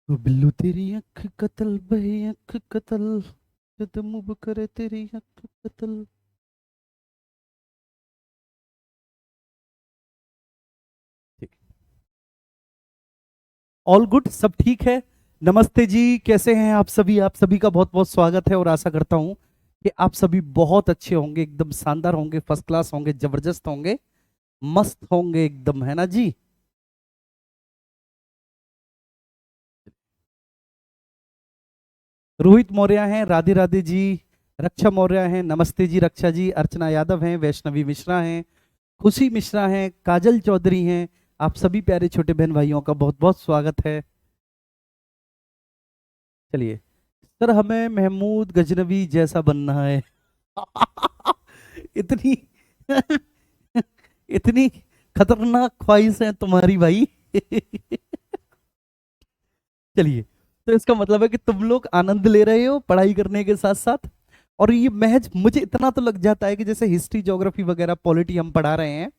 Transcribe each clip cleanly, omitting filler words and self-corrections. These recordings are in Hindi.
ओ बिल्लू तेरी अख कतल बहे अख कतल जद मुब करे तेरी अख कतल। ठीक। ऑल गुड, सब ठीक है। नमस्ते जी, कैसे हैं आप सभी का बहुत बहुत स्वागत है और आशा करता हूं कि आप सभी बहुत अच्छे होंगे, एकदम शानदार होंगे, फर्स्ट क्लास होंगे, जबरदस्त होंगे, मस्त होंगे एकदम, है ना जी। रोहित मौर्य हैं, राधे राधे जी। रक्षा मौर्य हैं, नमस्ते जी रक्षा जी। अर्चना यादव हैं, वैष्णवी मिश्रा हैं, खुशी मिश्रा हैं, काजल चौधरी हैं। आप सभी प्यारे छोटे बहन भाइयों का बहुत बहुत स्वागत है। चलिए सर, हमें महमूद गजनवी जैसा बनना है। इतनी इतनी खतरनाक ख्वाहिश है तुम्हारी भाई। चलिए, तो इसका मतलब है कि तुम लोग आनंद ले रहे हो पढ़ाई करने के साथ साथ। और ये महज मुझे इतना तो लग जाता है कि जैसे हिस्ट्री ज्योग्राफी वगैरह पॉलिटी हम पढ़ा रहे हैं,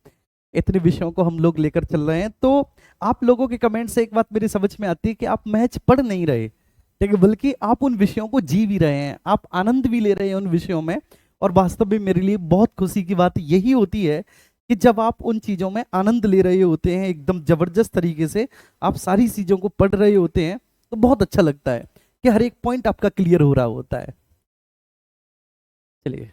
इतने विषयों को हम लोग लेकर चल रहे हैं, तो आप लोगों के कमेंट से एक बात मेरी समझ में आती है कि आप महज पढ़ नहीं रहे, ठीक है, बल्कि आप उन विषयों को जी भी रहे हैं, आप आनंद भी ले रहे हैं उन विषयों में। और वास्तव में मेरे लिए बहुत खुशी की बात यही होती है कि जब आप उन चीजों में आनंद ले रहे होते हैं एकदम जबरदस्त तरीके से, आप सारी चीजों को पढ़ रहे होते हैं, तो बहुत अच्छा लगता है कि हर एक पॉइंट आपका क्लियर हो रहा होता है। चलिए,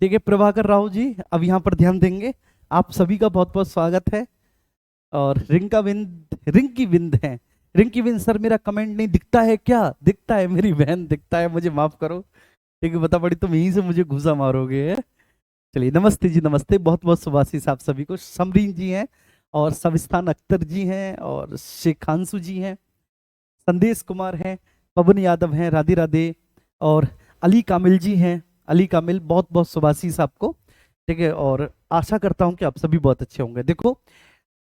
ठीक है प्रभाकर राव जी, अब यहाँ पर ध्यान देंगे। आप सभी का बहुत बहुत स्वागत है। और रिंका विंद, रिंकी विंद है। रिंकी विंद सर, मेरा कमेंट नहीं दिखता है क्या? दिखता है मेरी बहन, दिखता है, मुझे माफ करो। ठीक है, बता पड़ी तुम यहीं से मुझे घुसा मारोगे है? चलिए, नमस्ते जी नमस्ते, बहुत बहुत सुभाषित आप सभी को। समरीन जी हैं, और सविस्तान अख्तर जी हैं, और शेखांशु जी हैं, संदेश कुमार हैं, पवन यादव हैं, राधे राधे। और अली कामिल जी हैं। अली कामिल, बहुत बहुत सुभाषित आपको। ठीक है, और आशा करता हूं कि आप सभी बहुत अच्छे होंगे। देखो,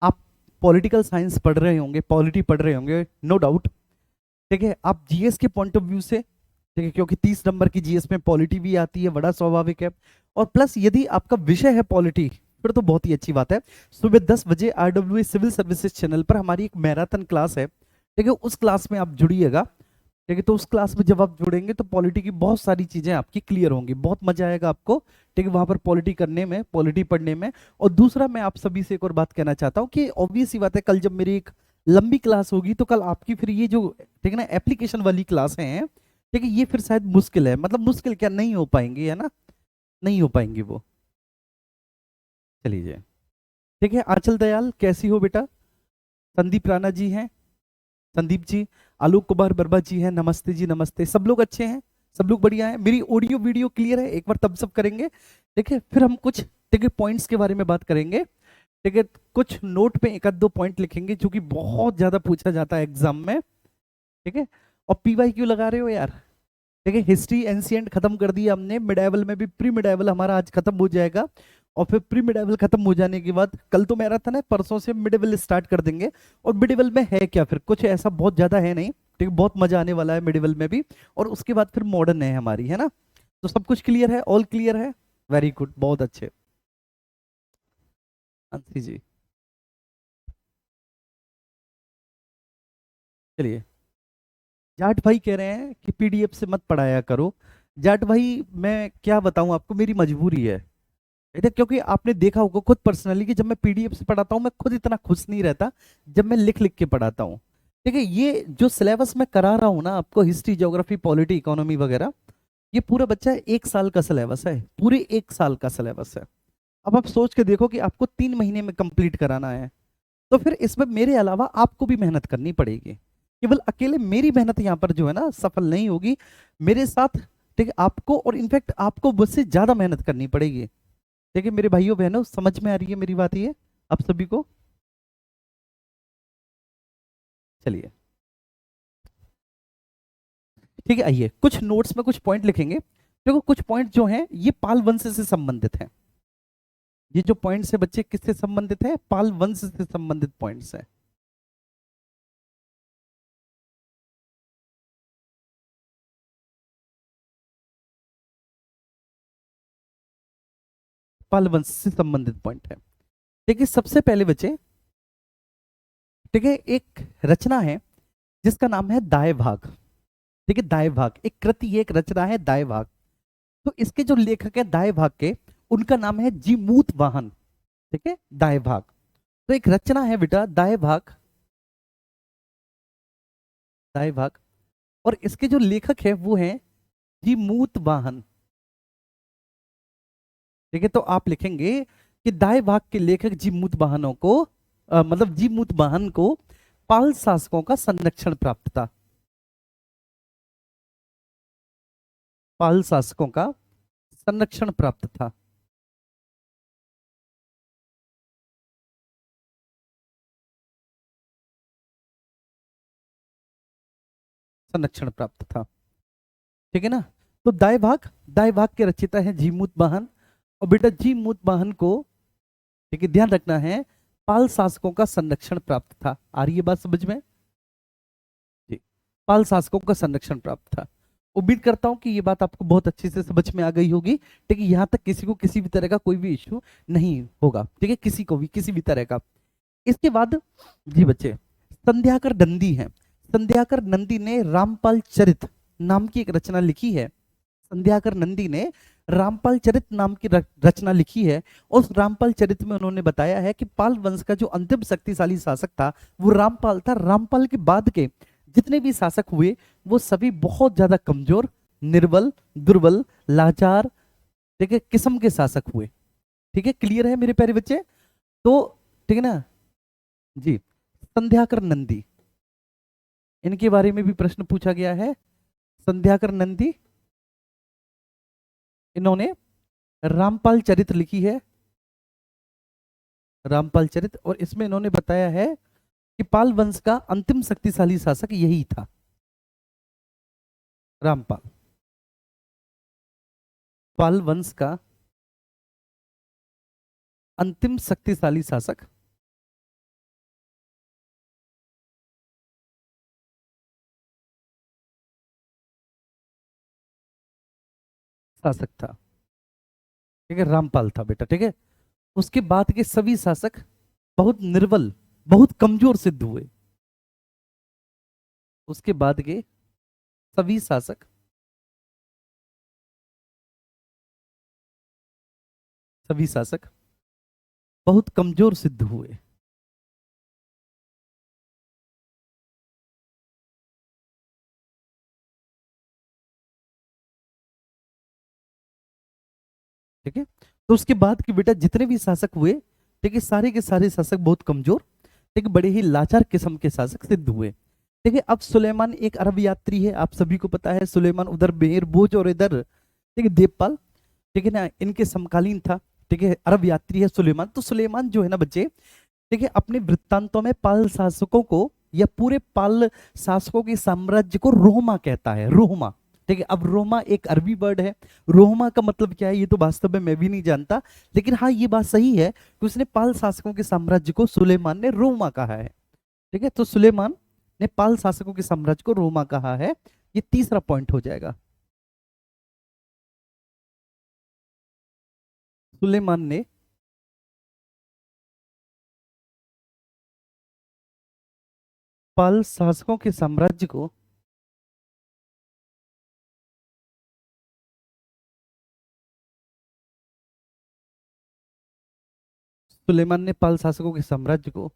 आप पॉलिटिकल साइंस पढ़ रहे होंगे, पॉलिटी पढ़ रहे होंगे, नो डाउट। ठीक है, आप जीएस के पॉइंट ऑफ व्यू से, ठीक है, क्योंकि 30 नंबर की जीएस में पॉलिटी भी आती है, बड़ा स्वाभाविक है। और प्लस यदि आपका विषय है पॉलिटी, फिर तो बहुत ही अच्छी बात है। सुबह 10 बजे आरडब्ल्यू सिविल सर्विसेज चैनल पर हमारी एक मैराथन क्लास है, ठीक है, उस क्लास में आप जुड़िएगा। ठीक है, तो उस क्लास में जब आप जुड़ेंगे तो पॉलिटी की बहुत सारी चीजें आपकी क्लियर होंगी, बहुत मजा आएगा आपको। ठीक है, वहां पर पॉलिटी करने में, पॉलिटी पढ़ने में। और दूसरा, मैं आप सभी से एक और बात कहना चाहता हूँ कि ऑब्वियस सी बात है, कल जब मेरी एक लंबी क्लास होगी तो कल आपकी फिर ये जो, ठीक है ना, एप्लीकेशन वाली क्लास है, ठीक है, ये फिर शायद मुश्किल है, मतलब मुश्किल क्या, नहीं हो पाएंगी, है ना, नहीं हो पाएंगी वो। चलिए, ठीक है। आंचल दयाल, कैसी हो बेटा? संदीप राणा जी हैं, संदीप जी। आलोक कुमार वर्मा जी हैं, नमस्ते जी नमस्ते। सब लोग अच्छे हैं, सब लोग बढ़िया हैं। मेरी ऑडियो वीडियो क्लियर है? एक बार तब सब करेंगे। ठीक है, फिर हम कुछ, ठीक है, पॉइंट्स के बारे में बात करेंगे। ठीक है, कुछ नोट पे एक आध दो पॉइंट लिखेंगे जो कि बहुत ज्यादा पूछा जाता है एग्जाम में। ठीक है, और पीवाई क्यों लगा रहे हो यार? ठीक है, हिस्ट्री एंशियंट खत्म कर दिया हमने, मिडाइवल में भी प्री मिडाइवल हमारा आज खत्म हो जाएगा। और फिर प्री मिडाइवल खत्म हो जाने के बाद कल तो मैराथन है, परसों से मिडाइवल स्टार्ट कर देंगे। और मिडाइवल में है क्या, फिर कुछ ऐसा बहुत ज्यादा है नहीं। ठीक है, बहुत मजा आने वाला है मिडाइवल में भी। और उसके बाद फिर मॉडर्न है हमारी, है ना। तो सब कुछ क्लियर है, ऑल क्लियर है। वेरी गुड, बहुत अच्छे। आंसी जी, चलिए। जाट भाई कह रहे हैं कि पीडीएफ से मत पढ़ाया करो। जाट भाई, मैं क्या बताऊं आपको, मेरी मजबूरी है। इधर, क्योंकि आपने देखा होगा खुद पर्सनली कि जब मैं पीडीएफ से पढ़ाता हूँ, मैं खुद इतना खुश नहीं रहता जब मैं लिख लिख के पढ़ाता हूँ। ठीक है, ये जो सिलेबस मैं करा रहा हूँ ना आपको, हिस्ट्री ज्योग्राफी पॉलिटी इकोनॉमी वगैरह, ये पूरा बच्चा 1 साल का सिलेबस है, पूरे 1 साल का सिलेबस है। अब आप सोच के देखो कि आपको 3 महीने में कंप्लीट कराना है, तो फिर इसमें मेरे अलावा आपको भी मेहनत करनी पड़ेगी। केवल अकेले मेरी मेहनत यहाँ पर जो है ना सफल नहीं होगी, मेरे साथ, ठीक है, आपको, और इनफैक्ट आपको मुझसे ज्यादा मेहनत करनी पड़ेगी। देखिए मेरे भाइयों बहनों, समझ में आ रही है मेरी बात ये आप सभी को? चलिए, ठीक है, आइए कुछ नोट्स में कुछ पॉइंट लिखेंगे। देखो, कुछ पॉइंट जो हैं ये पाल वंश से संबंधित हैं। ये जो पॉइंट्स है बच्चे, किससे संबंधित है? पाल वंश से संबंधित पॉइंट्स है। पाल वंश से संबंधित पॉइंट है। देखिए, सबसे पहले बच्चे, ठीक है, एक रचना है जिसका नाम है दाय भाग। ठीक है, दाय भाग एक कृति है, एक रचना है दाय भाग। तो इसके जो लेखक है दाय भाग के, उनका नाम है जीमूत वाहन। ठीक है, दाय भाग तो एक रचना है बेटा दाय भाग, दाय भाग। और इसके जो लेखक है वो है जीमूत वाहन। ठीक है, तो आप लिखेंगे कि दाय भाग के लेखक जीमूत वाहनों को मतलब जीमूत वाहन को पाल शासकों का संरक्षण प्राप्त था। पाल शासकों का संरक्षण प्राप्त था। संरक्षण प्राप्त था। ठीक है ना। तो दाय भाग के रचयिता है जीमूत वाहन। और बेटा जीमूत वाहन को, ठीक है, ध्यान रखना है, पाल शासकों का संरक्षण प्राप्त था। आ रही है बात समझ में जी? पाल शासकों का संरक्षण प्राप्त था। उम्मीद करता हूं कि ये बात आपको बहुत अच्छे से समझ में आ गई होगी। ठीक है, यहां तक किसी को किसी भी तरह का कोई भी इश्यू नहीं होगा। ठीक है, किसी को भी किसी भी तरह का। इसके बाद जी बच्चे संध्याकर नंदी हैं। संध्याकर नंदी ने रामपाल चरित नाम की एक रचना लिखी है। संध्याकर नंदी ने रामपाल चरित नाम की रचना लिखी है। और उस रामपाल चरित में उन्होंने बताया है कि पाल वंश का जो अंतिम शक्तिशाली शासक था वो रामपाल था। रामपाल के बाद के जितने भी शासक हुए वो सभी बहुत ज्यादा कमजोर, निर्बल, दुर्बल, लाचार, ठीक है, किस्म के शासक हुए। ठीक है, क्लियर है मेरे प्यारे बच्चे? तो ठीक है ना जी। संध्याकर नंदी, इनके बारे में भी प्रश्न पूछा गया है। संध्याकर नंदी, इन्होंने रामपाल चरित लिखी है, रामपाल चरित। और इसमें इन्होंने बताया है कि पाल वंश का अंतिम शक्तिशाली शासक यही था, रामपाल। पाल वंश का अंतिम शक्तिशाली शासक शासक था। ठीक है, रामपाल था बेटा। ठीक है, उसके बाद के सभी शासक बहुत निर्बल, बहुत कमजोर सिद्ध हुए। उसके बाद के सभी शासक सभी शासक बहुत कमजोर सिद्ध हुए। ठीक है, तो उसके बाद के बेटा जितने भी शासक हुए, ठीक है, सारे के सारे शासक बहुत कमजोर, ठीक है, बड़े ही लाचार किस्म के शासक सिद्ध हुए। ठीक है, अब सुलेमान एक अरब यात्री है, आप सभी को पता है। सुलेमान उधर मेहर बोझ और इधर, ठीक है, देवपाल, ठीक है ना, इनके समकालीन था। ठीक है, अरब यात्री है सुलेमान। तो सुलेमान जो है ना बच्चे, ठीक है, अपने वृत्तांतों में पाल शासकों को या पूरे पाल शासकों के साम्राज्य को रोमा कहता है, रोमा। ठीक है, अब रोमा एक अरबी वर्ड है। रोमा का मतलब क्या है ये तो वास्तव में मैं भी नहीं जानता, लेकिन हाँ ये बात सही है कि उसने पाल शासकों के साम्राज्य को सुलेमान ने रोमा कहा है। ठीक है, तो सुलेमान ने पाल शासकों के साम्राज्य को रोमा कहा है। ये तीसरा पॉइंट हो जाएगा। सुलेमान ने पाल शासकों के साम्राज्य को सुलेमान ने पाल शासकों के साम्राज्य को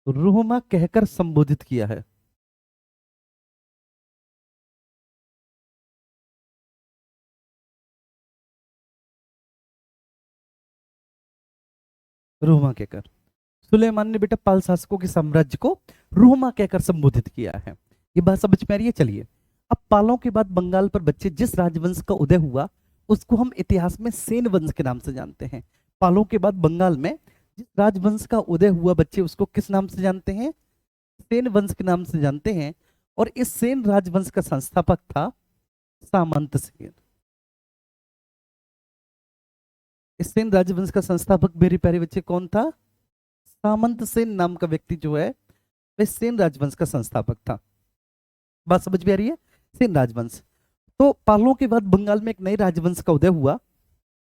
रोमा कहकर संबोधित किया है। रोमा कहकर सुलेमान ने बेटा पाल शासकों के साम्राज्य को रोमा कहकर संबोधित किया है। ये बात समझ में आ रही है? चलिए, अब पालों के बाद बंगाल पर बच्चे जिस राजवंश का उदय हुआ उसको हम इतिहास में सेन वंश के नाम से जानते हैं। पालों के बाद बंगाल में जिस राजवंश का उदय हुआ बच्चे उसको किस नाम से जानते हैं? सेन वंश के नाम से जानते हैं। और इस सेन राजवंश का संस्थापक था सामंत सेन। इस सेन राजवंश का संस्थापक मेरे प्यारे बच्चे कौन था? सामंत सेन नाम का व्यक्ति जो है वह सेन राजवंश का संस्थापक था। बात समझ में आ रही है? सेन राजवंश। तो पालों के बाद बंगाल में एक नए राजवंश का उदय हुआ,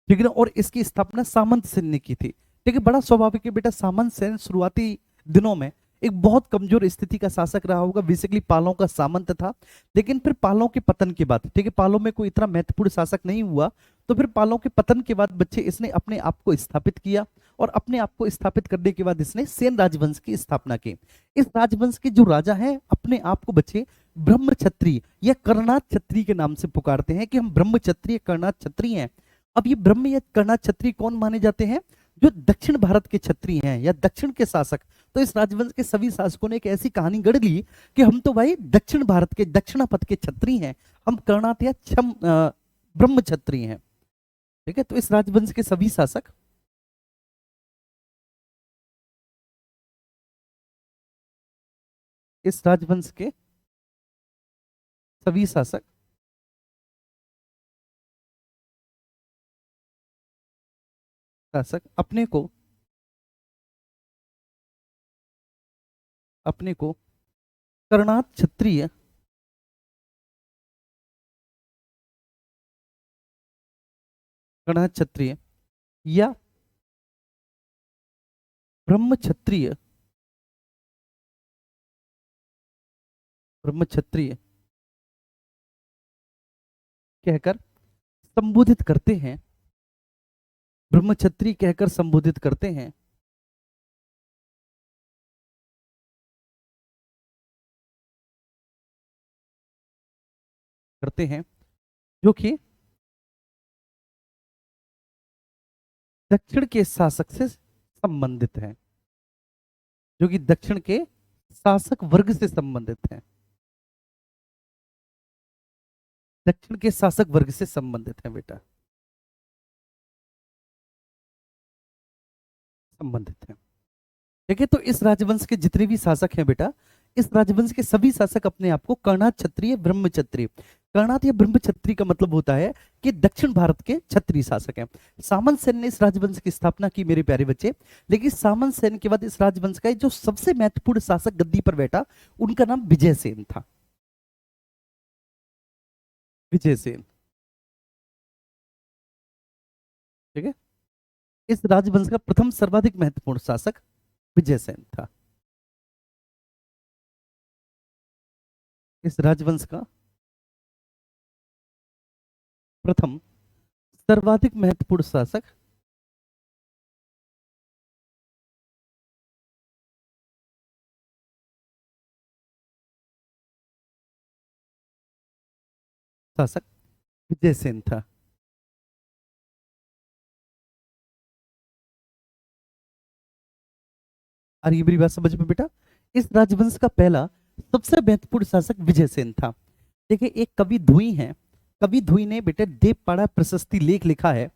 ठीक है ना, और इसकी स्थापना सामंत सेन ने की थी। ठीक है, बड़ा स्वाभाविक है बेटा, सामंत सेन शुरुआती दिनों में एक बहुत कमजोर स्थिति का शासक रहा होगा, बेसिकली पालों का सामंत था। लेकिन फिर पालों के पतन के बाद, ठीक है, पालों में कोई इतना महत्वपूर्ण शासक नहीं हुआ, तो फिर पालों के पतन के बाद बच्चे इसने अपने आप को स्थापित किया, और अपने आप को स्थापित करने के बाद इसने सेन राजवंश की स्थापना की। इस राजवंश के जो राजा हैं अपने आप को बच्चे ब्रह्म क्षत्रिय या कर्णात क्षत्रिय के नाम से पुकारते हैं कि हम ब्रह्म क्षत्रिय कर्णात क्षत्रिय हैं। अब ये ब्रह्म या कर्णात क्षत्रिय कौन माने जाते हैं? जो दक्षिण भारत के क्षत्रिय हैं या दक्षिण के शासक। तो इस राजवंश के सभी शासकों ने एक ऐसी कहानी गढ़ ली कि हम तो भाई दक्षिण भारत के दक्षिणापथ के क्षत्रिय हैं, हम कर्णात या ब्रह्म क्षत्रिय हैं। ठीक है, तो इस राजवंश के सभी शासक इस राजवंश के सभी शासक अपने को कर्णात क्षत्रिय या ब्रह्म क्षत्रिय कहकर संबोधित करते हैं। ब्रह्म क्षत्रिय कहकर संबोधित करते हैं जो कि दक्षिण के शासक से संबंधित है, जो कि दक्षिण के शासक वर्ग से संबंधित है, दक्षिण के शासक वर्ग से संबंधित है बेटा, संबंधित है। ठीक है, तो इस राजवंश के जितने भी शासक हैं बेटा, इस राजवंश के सभी शासक अपने आप को कर्णात क्षत्रिय ब्रह्म क्षत्रिय, कर्णात या ब्रह्म क्षत्रिय का मतलब होता है कि दक्षिण भारत के क्षत्रिय शासक हैं। सामंत सेन ने इस राजवंश की स्थापना की मेरे प्यारे बच्चे, लेकिन सामंत सेन के बाद इस राजवंश का जो सबसे महत्वपूर्ण शासक गद्दी पर बैठा, उनका नाम विजय सेन था। विजय सेन, ठीक है, इस राजवंश का प्रथम सर्वाधिक महत्वपूर्ण शासक विजय सेन था। इस राजवंश का प्रथम सर्वाधिक महत्वपूर्ण शासक विजय सेन था। और ये मेरी बात समझ में बेटा, इस राजवंश का पहला सबसे महत्वपूर्ण शासक विजय सेन था। देखिए, एक कवि धुई है, कवि धुई ने बेटे देवपाड़ा प्रशस्ति लेख लिखा है।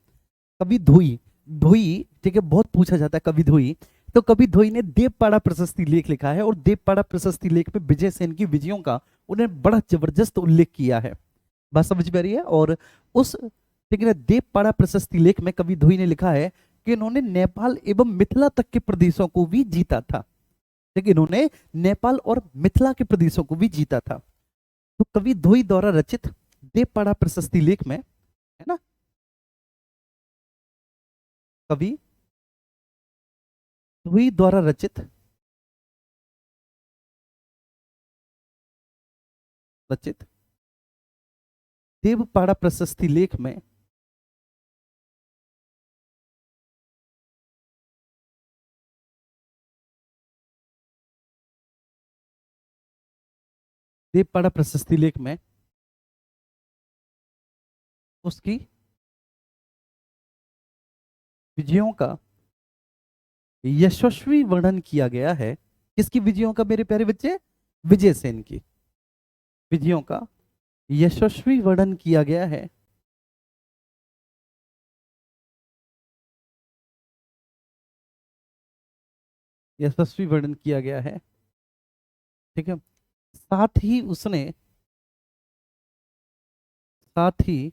कवि धुई, धुई, ठीक है, बहुत पूछा जाता है कवि धुई, तो कवि धुई ने देवपाड़ा प्रशस्ति लेख लिखा है, और देवपाड़ा प्रशस्ति लेख में विजय सेन की विजयों का उन्हें बड़ा जबरदस्त उल्लेख किया है। बात समझ में आ रही है? और उस, ठीक है, देवपाड़ा प्रशस्ति लेख में कवि धुई ने लिखा है कि इन्होंने नेपाल एवं मिथिला तक के प्रदेशों को भी जीता था। लेकिन इन्होंने नेपाल और मिथिला के प्रदेशों को भी जीता था। तो कवि धोई द्वारा रचित देवपाड़ा प्रशस्ति लेख में, है ना, कवि धोई द्वारा रचित देवपाड़ा प्रशस्ति लेख में देवपाड़ा प्रशस्ति लेख में उसकी विजयों का यशस्वी वर्णन किया गया है। किसकी विजयों का मेरे प्यारे बच्चे? विजय सेन की विजयों का यशस्वी वर्णन किया गया है। यशस्वी वर्णन किया गया है, ठीक है। साथ ही उसने साथ ही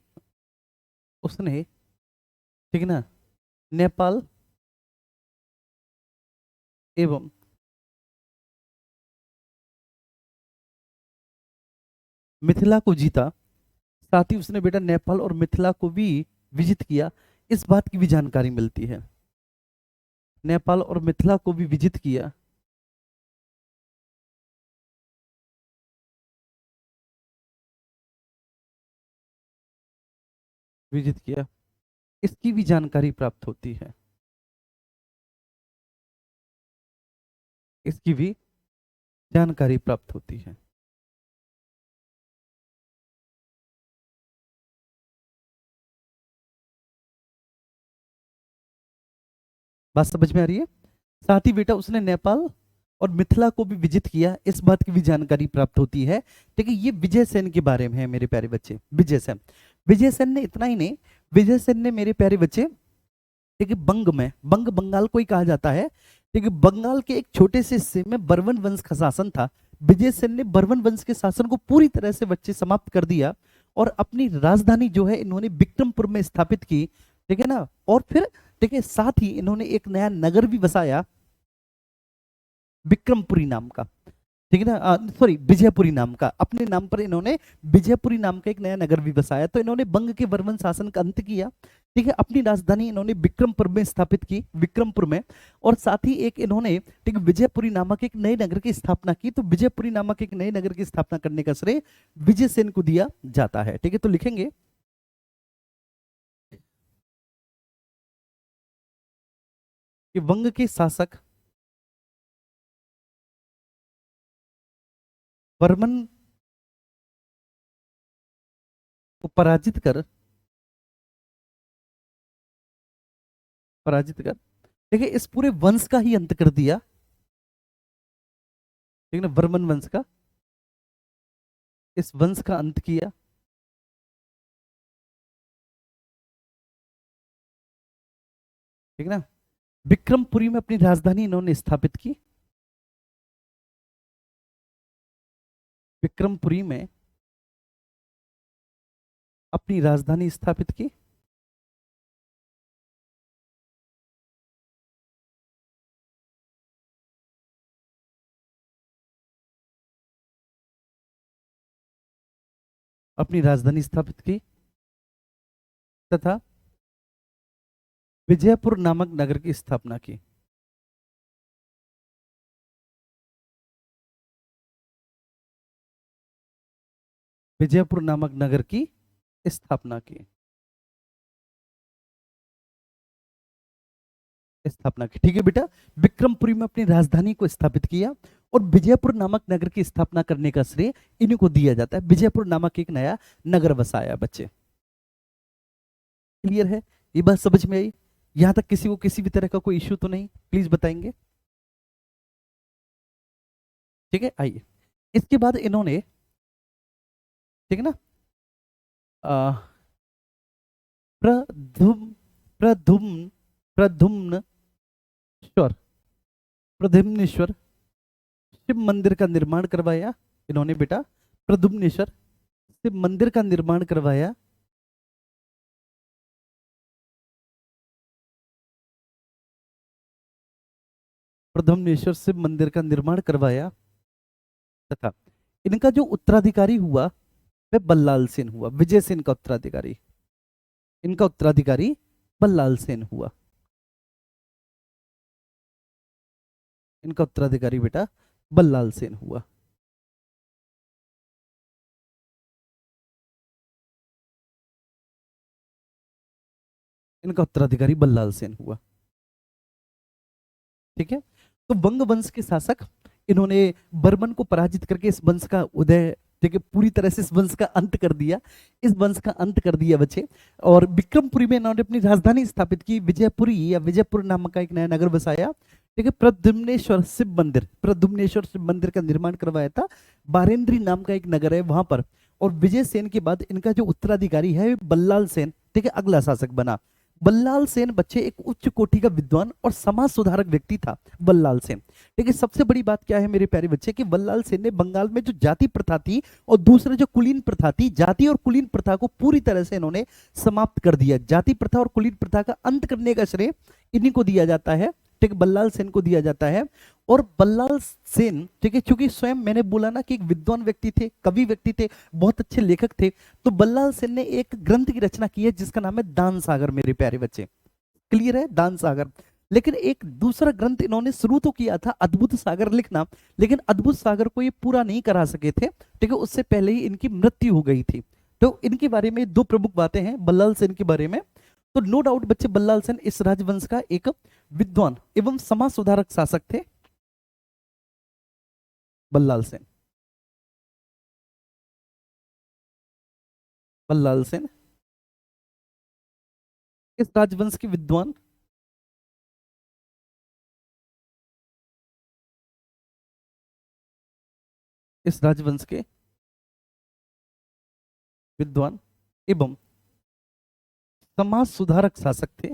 उसने ठीक है ना, नेपाल एवं मिथिला को जीता। साथ ही उसने बेटा नेपाल और मिथिला को भी विजित किया। इस बात की भी जानकारी मिलती है, नेपाल और मिथिला को भी विजित किया। विजित किया, इसकी भी जानकारी प्राप्त होती है, इसकी भी जानकारी प्राप्त होती है। बात समझ में आ रही है? साथ ही बेटा उसने नेपाल और मिथिला को भी विजिट किया, इस बात की भी जानकारी प्राप्त होती है। ठीक है, ये विजय सेन के बारे में है मेरे प्यारे बच्चे। विजय सेन, विजय सेन ने इतना ही नहीं, विजय सेन ने मेरे प्यारे बच्चे, ठीक है, बंग में, बंग बंगाल को ही कहा जाता है, ठीक है, बंगाल के एक छोटे से हिस्से में बर्मन वंश का शासन था। विजय सेन ने बर्मन वंश के शासन को पूरी तरह से बच्चे समाप्त कर दिया और अपनी राजधानी जो है इन्होंने विक्रमपुर में स्थापित की। ठीक है ना, और फिर ठीक है, साथ ही इन्होंने एक नया नगर भी बसाया विक्रमपुरी नाम का। ठीक है ना, सॉरी, विजयपुरी नाम का, अपने नाम पर इन्होंने विजयपुरी नाम का एक नया नगर भी बसाया। तो इन्होंने बंग के वर्मन शासन का अंत किया। ठीक है, अपनी राजधानी इन्होंने विक्रमपुर में स्थापित की, विक्रमपुर में, और साथ ही एक इन्होंने, ठीक है, विजयपुरी नामक एक नए नगर की स्थापना की। तो विजयपुरी नामक एक नए नगर की स्थापना करने का श्रेय विजय सेन को दिया जाता है। ठीक है, तो लिखेंगे कि वंग के शासक वर्मन को पराजित कर, देखिए, इस पूरे वंश का ही अंत कर दिया। ठीक है ना, वर्मन वंश का, इस वंश का अंत किया। ठीक है ना, विक्रमपुरी में अपनी राजधानी इन्होंने स्थापित की, विक्रमपुरी में अपनी राजधानी स्थापित की। अपनी राजधानी स्थापित की तथा विजयपुर नामक नगर की स्थापना की। विजयपुर नामक नगर की स्थापना की, स्थापना की। ठीक है बेटा, विक्रमपुरी में अपनी राजधानी को स्थापित किया और विजयपुर नामक नगर की स्थापना करने का श्रेय इन्हीं को दिया जाता है। विजयपुर नामक एक नया नगर बसाया बच्चे। क्लियर है? ये बात समझ में आई? यहां तक किसी को किसी भी तरह का कोई इश्यू तो नहीं? प्लीज बताएंगे। ठीक है, आइए, इसके बाद इन्होंने, ठीक है ना, प्रधुम प्रधुम प्रधुम्नेश्वर, प्रधुम्नेश्वर शिव मंदिर का निर्माण करवाया इन्होंने बेटा। प्रधुम्नेश्वर शिव मंदिर का निर्माण करवाया। प्रधुम्नेश्वर शिव मंदिर का निर्माण करवाया तथा इनका जो उत्तराधिकारी हुआ वह बल्लाल सेन हुआ। विजय सेन का उत्तराधिकारी, इनका उत्तराधिकारी बल्लाल सेन हुआ। इनका उत्तराधिकारी बेटा बल्लाल सेन हुआ। इनका उत्तराधिकारी बल्लाल सेन हुआ। ठीक है, तो वंग वंश के शासक इन्होंने बर्मन को पराजित करके इस वंश का उदय, ठीक है, पूरी तरह से इस वंश का अंत कर दिया, इस वंश का अंत कर दिया बच्चे। और विक्रमपुरी में इन्होंने अपनी राजधानी स्थापित की, विजयपुरी या विजयपुर नामक का एक नया नगर बसाया। ठीक है, प्रद्युम्नेश्वर शिव मंदिर, प्रद्युम्नेश्वर शिव मंदिर का निर्माण करवाया था। बारेंद्री नाम का एक नगर है वहां पर। और विजय सेन के बाद इनका जो उत्तराधिकारी है बल्लाल सेन, ठीक है, अगला शासक बना। बल्लाल सेन बच्चे एक उच्च कोटि का विद्वान और समाज सुधारक व्यक्ति था बल्लाल सेन। लेकिन सबसे बड़ी बात क्या है मेरे प्यारे बच्चे कि बल्लाल सेन ने बंगाल में जो जाति प्रथा थी और दूसरे जो कुलीन प्रथा थी, जाति और कुलीन प्रथा को पूरी तरह से इन्होंने समाप्त कर दिया। जाति प्रथा और कुलीन प्रथा का अंत करने का श्रेय इन्हीं को दिया जाता है, ठीक, बल्लाल सेन को दिया जाता है। और बल्लाल सेन, ठीक है, चूंकि स्वयं मैंने बोला ना कि एक विद्वान व्यक्ति थे, कवि व्यक्ति थे, बहुत अच्छे लेखक थे, तो बल्लाल सेन ने एक ग्रंथ की रचना की है जिसका नाम है दान सागर मेरे प्यारे बच्चे। क्लियर है? दान सागर। लेकिन एक दूसरा ग्रंथ इन्होंने शुरू तो किया था अद्भुत सागर लिखना, लेकिन अद्भुत सागर को ये पूरा नहीं करा सके थे। ठीक है, उससे पहले ही इनकी मृत्यु हो गई थी। तो इनके बारे में दो प्रमुख बातें हैं बल्लाल सेन के बारे में। तो नो डाउट बच्चे, बल्लाल सेन इस राजवंश का एक विद्वान एवं समाज सुधारक शासक थे। बल्लाल सेन, बल्लाल सेन इस राजवंश के विद्वान, इस राजवंश के विद्वान एवं समाज सुधारक शासक थे।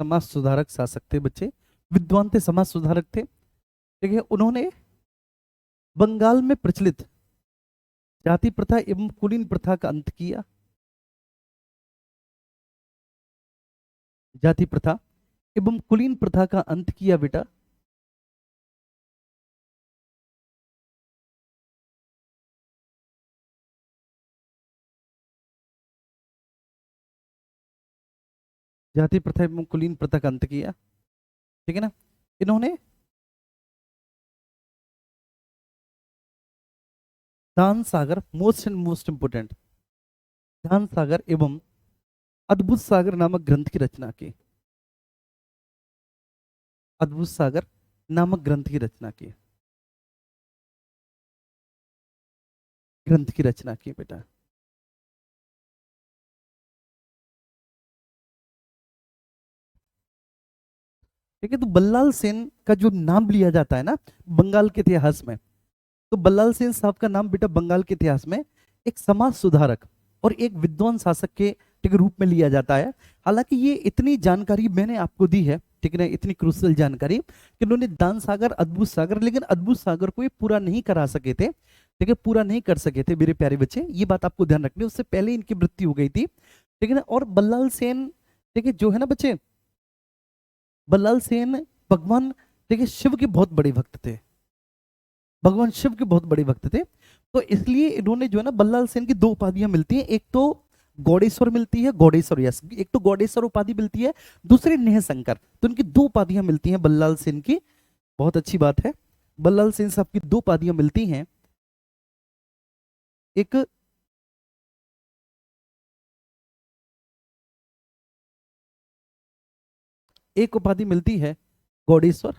समाज सुधारक शासक थे बच्चे, विद्वान थे, समाज सुधारक थे। ठीक है, उन्होंने बंगाल में प्रचलित जाति प्रथा एवं कुलीन प्रथा का अंत किया। जाति प्रथा एवं कुलीन प्रथा का अंत किया बेटा। जाति प्रथा एवं कुलीन प्रथा का अंत किया। ठीक है ना। इन्होंने दान सागर, मोस्ट एंड मोस्ट इंपोर्टेंट, दान सागर एवं अद्भुत सागर नामक ग्रंथ की रचना की। अद्भुत सागर नामक ग्रंथ की रचना की, ग्रंथ की रचना की बेटा। ठीक है, तो बल्लाल सेन का जो नाम लिया जाता है ना बंगाल के इतिहास में, तो बल्लाल सेन साहब का नाम बेटा बंगाल के इतिहास में एक समाज सुधारक और एक विद्वान शासक के ठीक रूप में लिया जाता है। हालांकि ये इतनी जानकारी मैंने आपको दी है, ठीक है, इतनी क्रूशियल जानकारी कि उन्होंने दान सागर, अद्भुत सागर, लेकिन अद्भुत सागर को ये पूरा नहीं करा सके थे। ठीक है, पूरा नहीं कर सके थे मेरे प्यारे बच्चे, ये बात आपको ध्यान रखनी है। उससे पहले इनकी मृत्यु हो गई थी। ठीक है ना। और बल्लाल सेन, ठीक है, जो है ना बच्चे, बल्लाल सेन भगवान, देखिए, शिव के बहुत बड़े भक्त थे। भगवान शिव के बहुत बड़े भक्त थे। तो इसलिए इन्होंने जो है ना, बल्लाल सेन की दो उपाधियां मिलती हैं। एक तो गौडेश्वर मिलती है, गौडेश्वर, यस, एक तो गौडेश्वर उपाधि मिलती है, दूसरी नेह शंकर। तो इनकी दो उपाधियां मिलती हैं बल्लाल सेन की। बहुत अच्छी बात है, बल्लाल सेन साहब की दो उपाधियां मिलती हैं। एक, एक उपाधि मिलती है गौडेश्वर,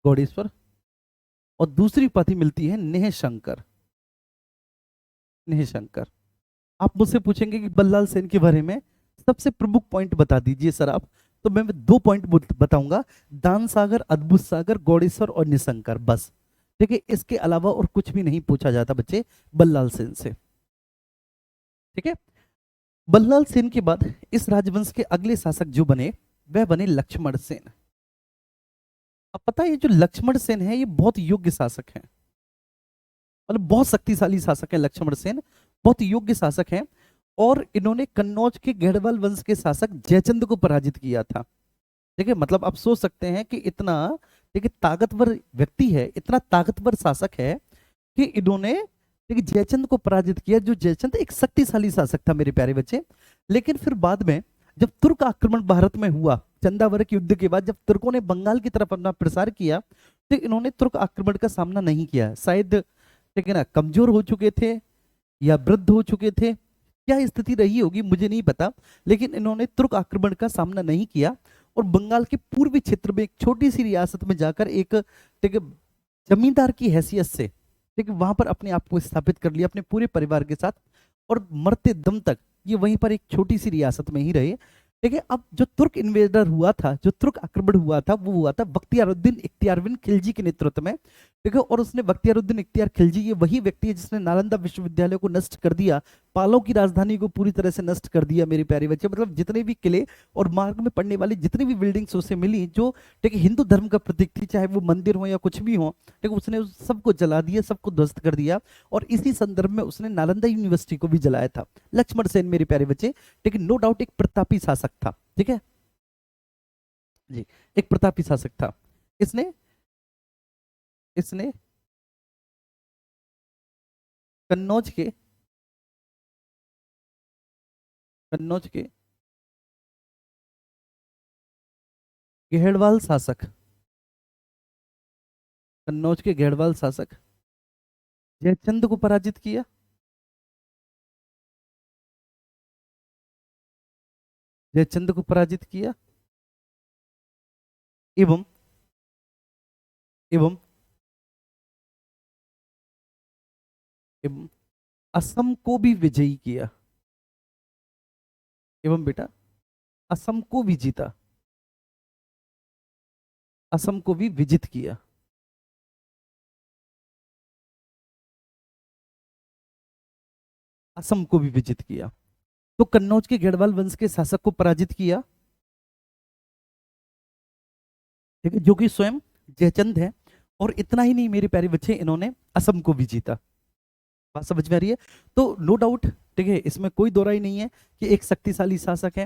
गौडेश्वर, और दूसरी उपाधि मिलती है नेह शंकर, नेह शंकर। आप मुझसे पूछेंगे कि बल्लाल सेन के बारे में सबसे प्रमुख पॉइंट बता दीजिए सर आप। तो मैं दो पॉइंट बताऊंगा, दान सागर, अद्भुत सागर, गौड़ेश्वर और निशंकर, बस। ठीक है, इसके अलावा और कुछ भी नहीं पूछा जाता बच्चे बल्लाल सेन से। ठीक है। बल्लाल सेन के बाद इस राजवंश के अगले शासक जो बने वह बने लक्ष्मण सेन। अब पता है ये जो लक्ष्मण सेन है ये बहुत योग्य शासक हैं, मतलब बहुत शक्तिशाली शासक है लक्ष्मण सेन, बहुत योग्य शासक हैं। और इन्होंने कन्नौज के गढ़वाल वंश के शासक जयचंद को पराजित किया था। ठीक है, मतलब आप सोच सकते हैं कि इतना, देखिए, ताकतवर व्यक्ति है, इतना ताकतवर शासक है कि इन्होंने, देखिए, जयचंद को पराजित किया। जो जयचंद एक शक्तिशाली शासक था मेरे प्यारे बच्चे। लेकिन फिर बाद में जब तुर्क आक्रमण भारत में हुआ, चंदावरक युद्ध के बाद जब तुर्कों ने बंगाल की तरफ अपना प्रसार किया, तो इन्होंने तुर्क आक्रमण का सामना नहीं किया, शायद, ठीक है ना, कमजोर हो चुके थे या वृद्ध हो चुके थे, क्या स्थिति रही होगी मुझे नहीं पता। लेकिन इन्होंने तुर्क आक्रमण का सामना नहीं किया और बंगाल के पूर्वी क्षेत्र में एक छोटी सी रियासत में जाकर एक, ठीक है, जमींदार की हैसियत से, ठीक है, वहां पर अपने आप को स्थापित कर लिया अपने पूरे परिवार के साथ। और मरते दम तक ये वहीं पर एक छोटी सी रियासत में ही रहे। ठीक है, अब जो तुर्क इन्वेडर हुआ था, जो तुर्क आक्रमण हुआ था, वो हुआ था बख्तियारुद्दीन इख्तियार बिन खिलजी के नेतृत्व में। ठीक है, और उसने, बख्तियारुद्दीन इख्तियार खिलजी, ये वही व्यक्ति है जिसने नालंदा विश्वविद्यालय को नष्ट कर दिया, पालों की राजधानी को पूरी तरह से नष्ट कर दिया मेरे प्यारे बच्चे। मतलब जितने भी किले और मार्ग में पड़ने वाली जितनी भी बिल्डिंग्स उसे मिली जो, ठीक है, हिंदू धर्म का प्रतीक थी, चाहे वो मंदिर हो या कुछ भी हो, ठीक है, उसने उस सबको जला दिया, सबको ध्वस्त कर दिया। और इसी संदर्भ में उसने नालंदा यूनिवर्सिटी को भी जलाया था। लक्ष्मण सेन मेरे प्यारे बच्चे, ठीक है, नो डाउट एक प्रतापी शासक था। ठीक है जी, एक प्रतापी शासक था। इसने, इसने कन्नौज के कन्नौज के घेड़वाल शासक, कन्नौज के घेड़वाल शासक जयचंद को पराजित किया। जयचंद को पराजित किया एवं एवं एवं असम को भी विजयी किया। एवं बेटा असम को भी जीता, असम को भी विजित किया। असम को भी विजित किया। तो कन्नौज के गढ़वाल वंश के शासक को पराजित किया, ठीक है, जो कि स्वयं जयचंद है। और इतना ही नहीं मेरे प्यारे बच्चे, इन्होंने असम को भी जीता। बात समझ में आ रही है? तो नो डाउट, ठीक है, इसमें कोई दो राय नहीं है कि एक शक्तिशाली शासक है।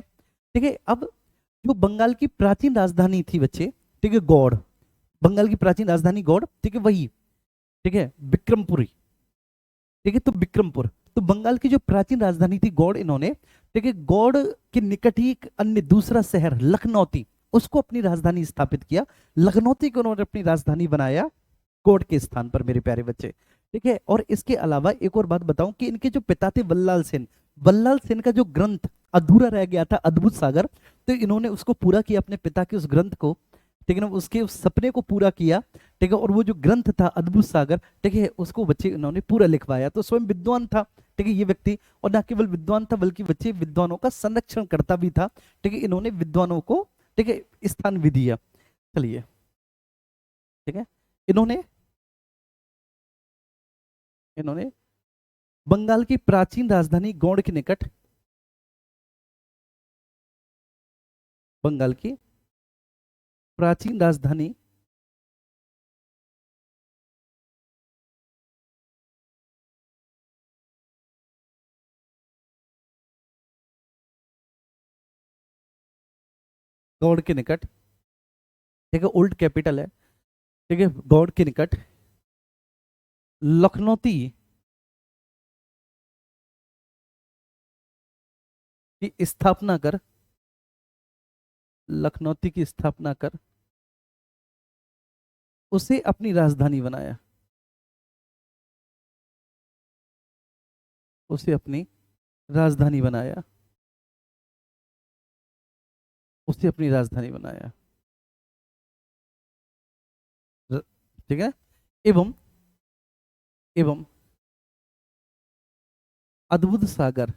ठीक है, अब जो बंगाल की प्राचीन राजधानी थी बच्चे, ठीक है, गौड़, बंगाल की प्राचीन राजधानी गौड़, ठीक है, वही, ठीक है, विक्रमपुरी, ठीक है, तो विक्रमपुर, तो बंगाल की जो प्राचीन राजधानी थी गौड़, इन्होंने, ठीक है, गौड़ के निकट ही एक अन्य दूसरा शहर लखनौती, उसको अपनी राजधानी स्थापित किया। लखनौती को उन्होंने अपनी राजधानी बनाया गौड़ के स्थान पर, मेरे प्यारे बच्चे। ठीक है, और इसके अलावा एक और बात बताऊं कि इनके जो पिता थे बल्लाल सेन, बल्लाल सेन का जो ग्रंथ अधूरा रह गया था अद्भुत सागर, तो इन्होंने उसको पूरा किया, अपने पिता के उस ग्रंथ को, ठीक है ना, उसके उस सपने को पूरा किया। ठीक है, और वो जो ग्रंथ था अद्भुत सागर, ठीक है, उसको बच्चे इन्होंने पूरा लिखवाया। तो स्वयं विद्वान था, ठीक है, ये व्यक्ति, और न केवल विद्वान था बल्कि बच्चे विद्वानों का संरक्षण करता भी था। ठीक है, इन्होंने विद्वानों को, ठीक है, स्थान भी दिया। चलिए, ठीक है, इन्होंने इन्होंने बंगाल की प्राचीन राजधानी गौड़ के निकट, बंगाल की प्राचीन राजधानी गौड़ के निकट, ठीक है, ओल्ड कैपिटल है, ठीक है, गौड़ के निकट लखनौती की स्थापना कर, लखनौती की स्थापना कर उसे अपनी राजधानी बनाया, उसे अपनी राजधानी बनाया, उसे अपनी राजधानी बनाया। र- ठीक है, एवं एवं अद्भुत सागर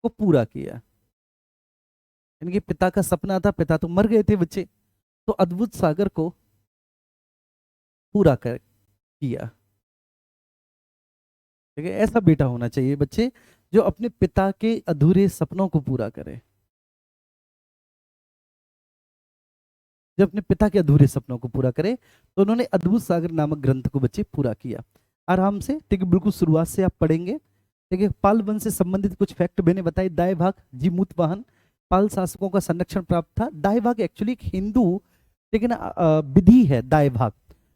को पूरा किया। इनके पिता का सपना था, पिता तो मर गए थे बच्चे, तो अद्भुत सागर को पूरा कर किया। ठीक है, ऐसा बेटा होना चाहिए बच्चे, जो अपने पिता के अधूरे सपनों को पूरा करे, जो अपने पिता के अधूरे सपनों को पूरा करे। तो उन्होंने अद्भुत सागर नामक ग्रंथ को बच्चे पूरा किया आराम से। ठीक है, बिल्कुल शुरुआत से आप पढ़ेंगे। ठीक है, पाल वंश से संबंधित कुछ फैक्ट मैंने बताए। दाई भाग जीमूत वाहन पाल शासकों का संरक्षण प्राप्त था। दाई भाग एक्चुअली एक हिंदू, ठीक है ना, विधि है दाई भाग,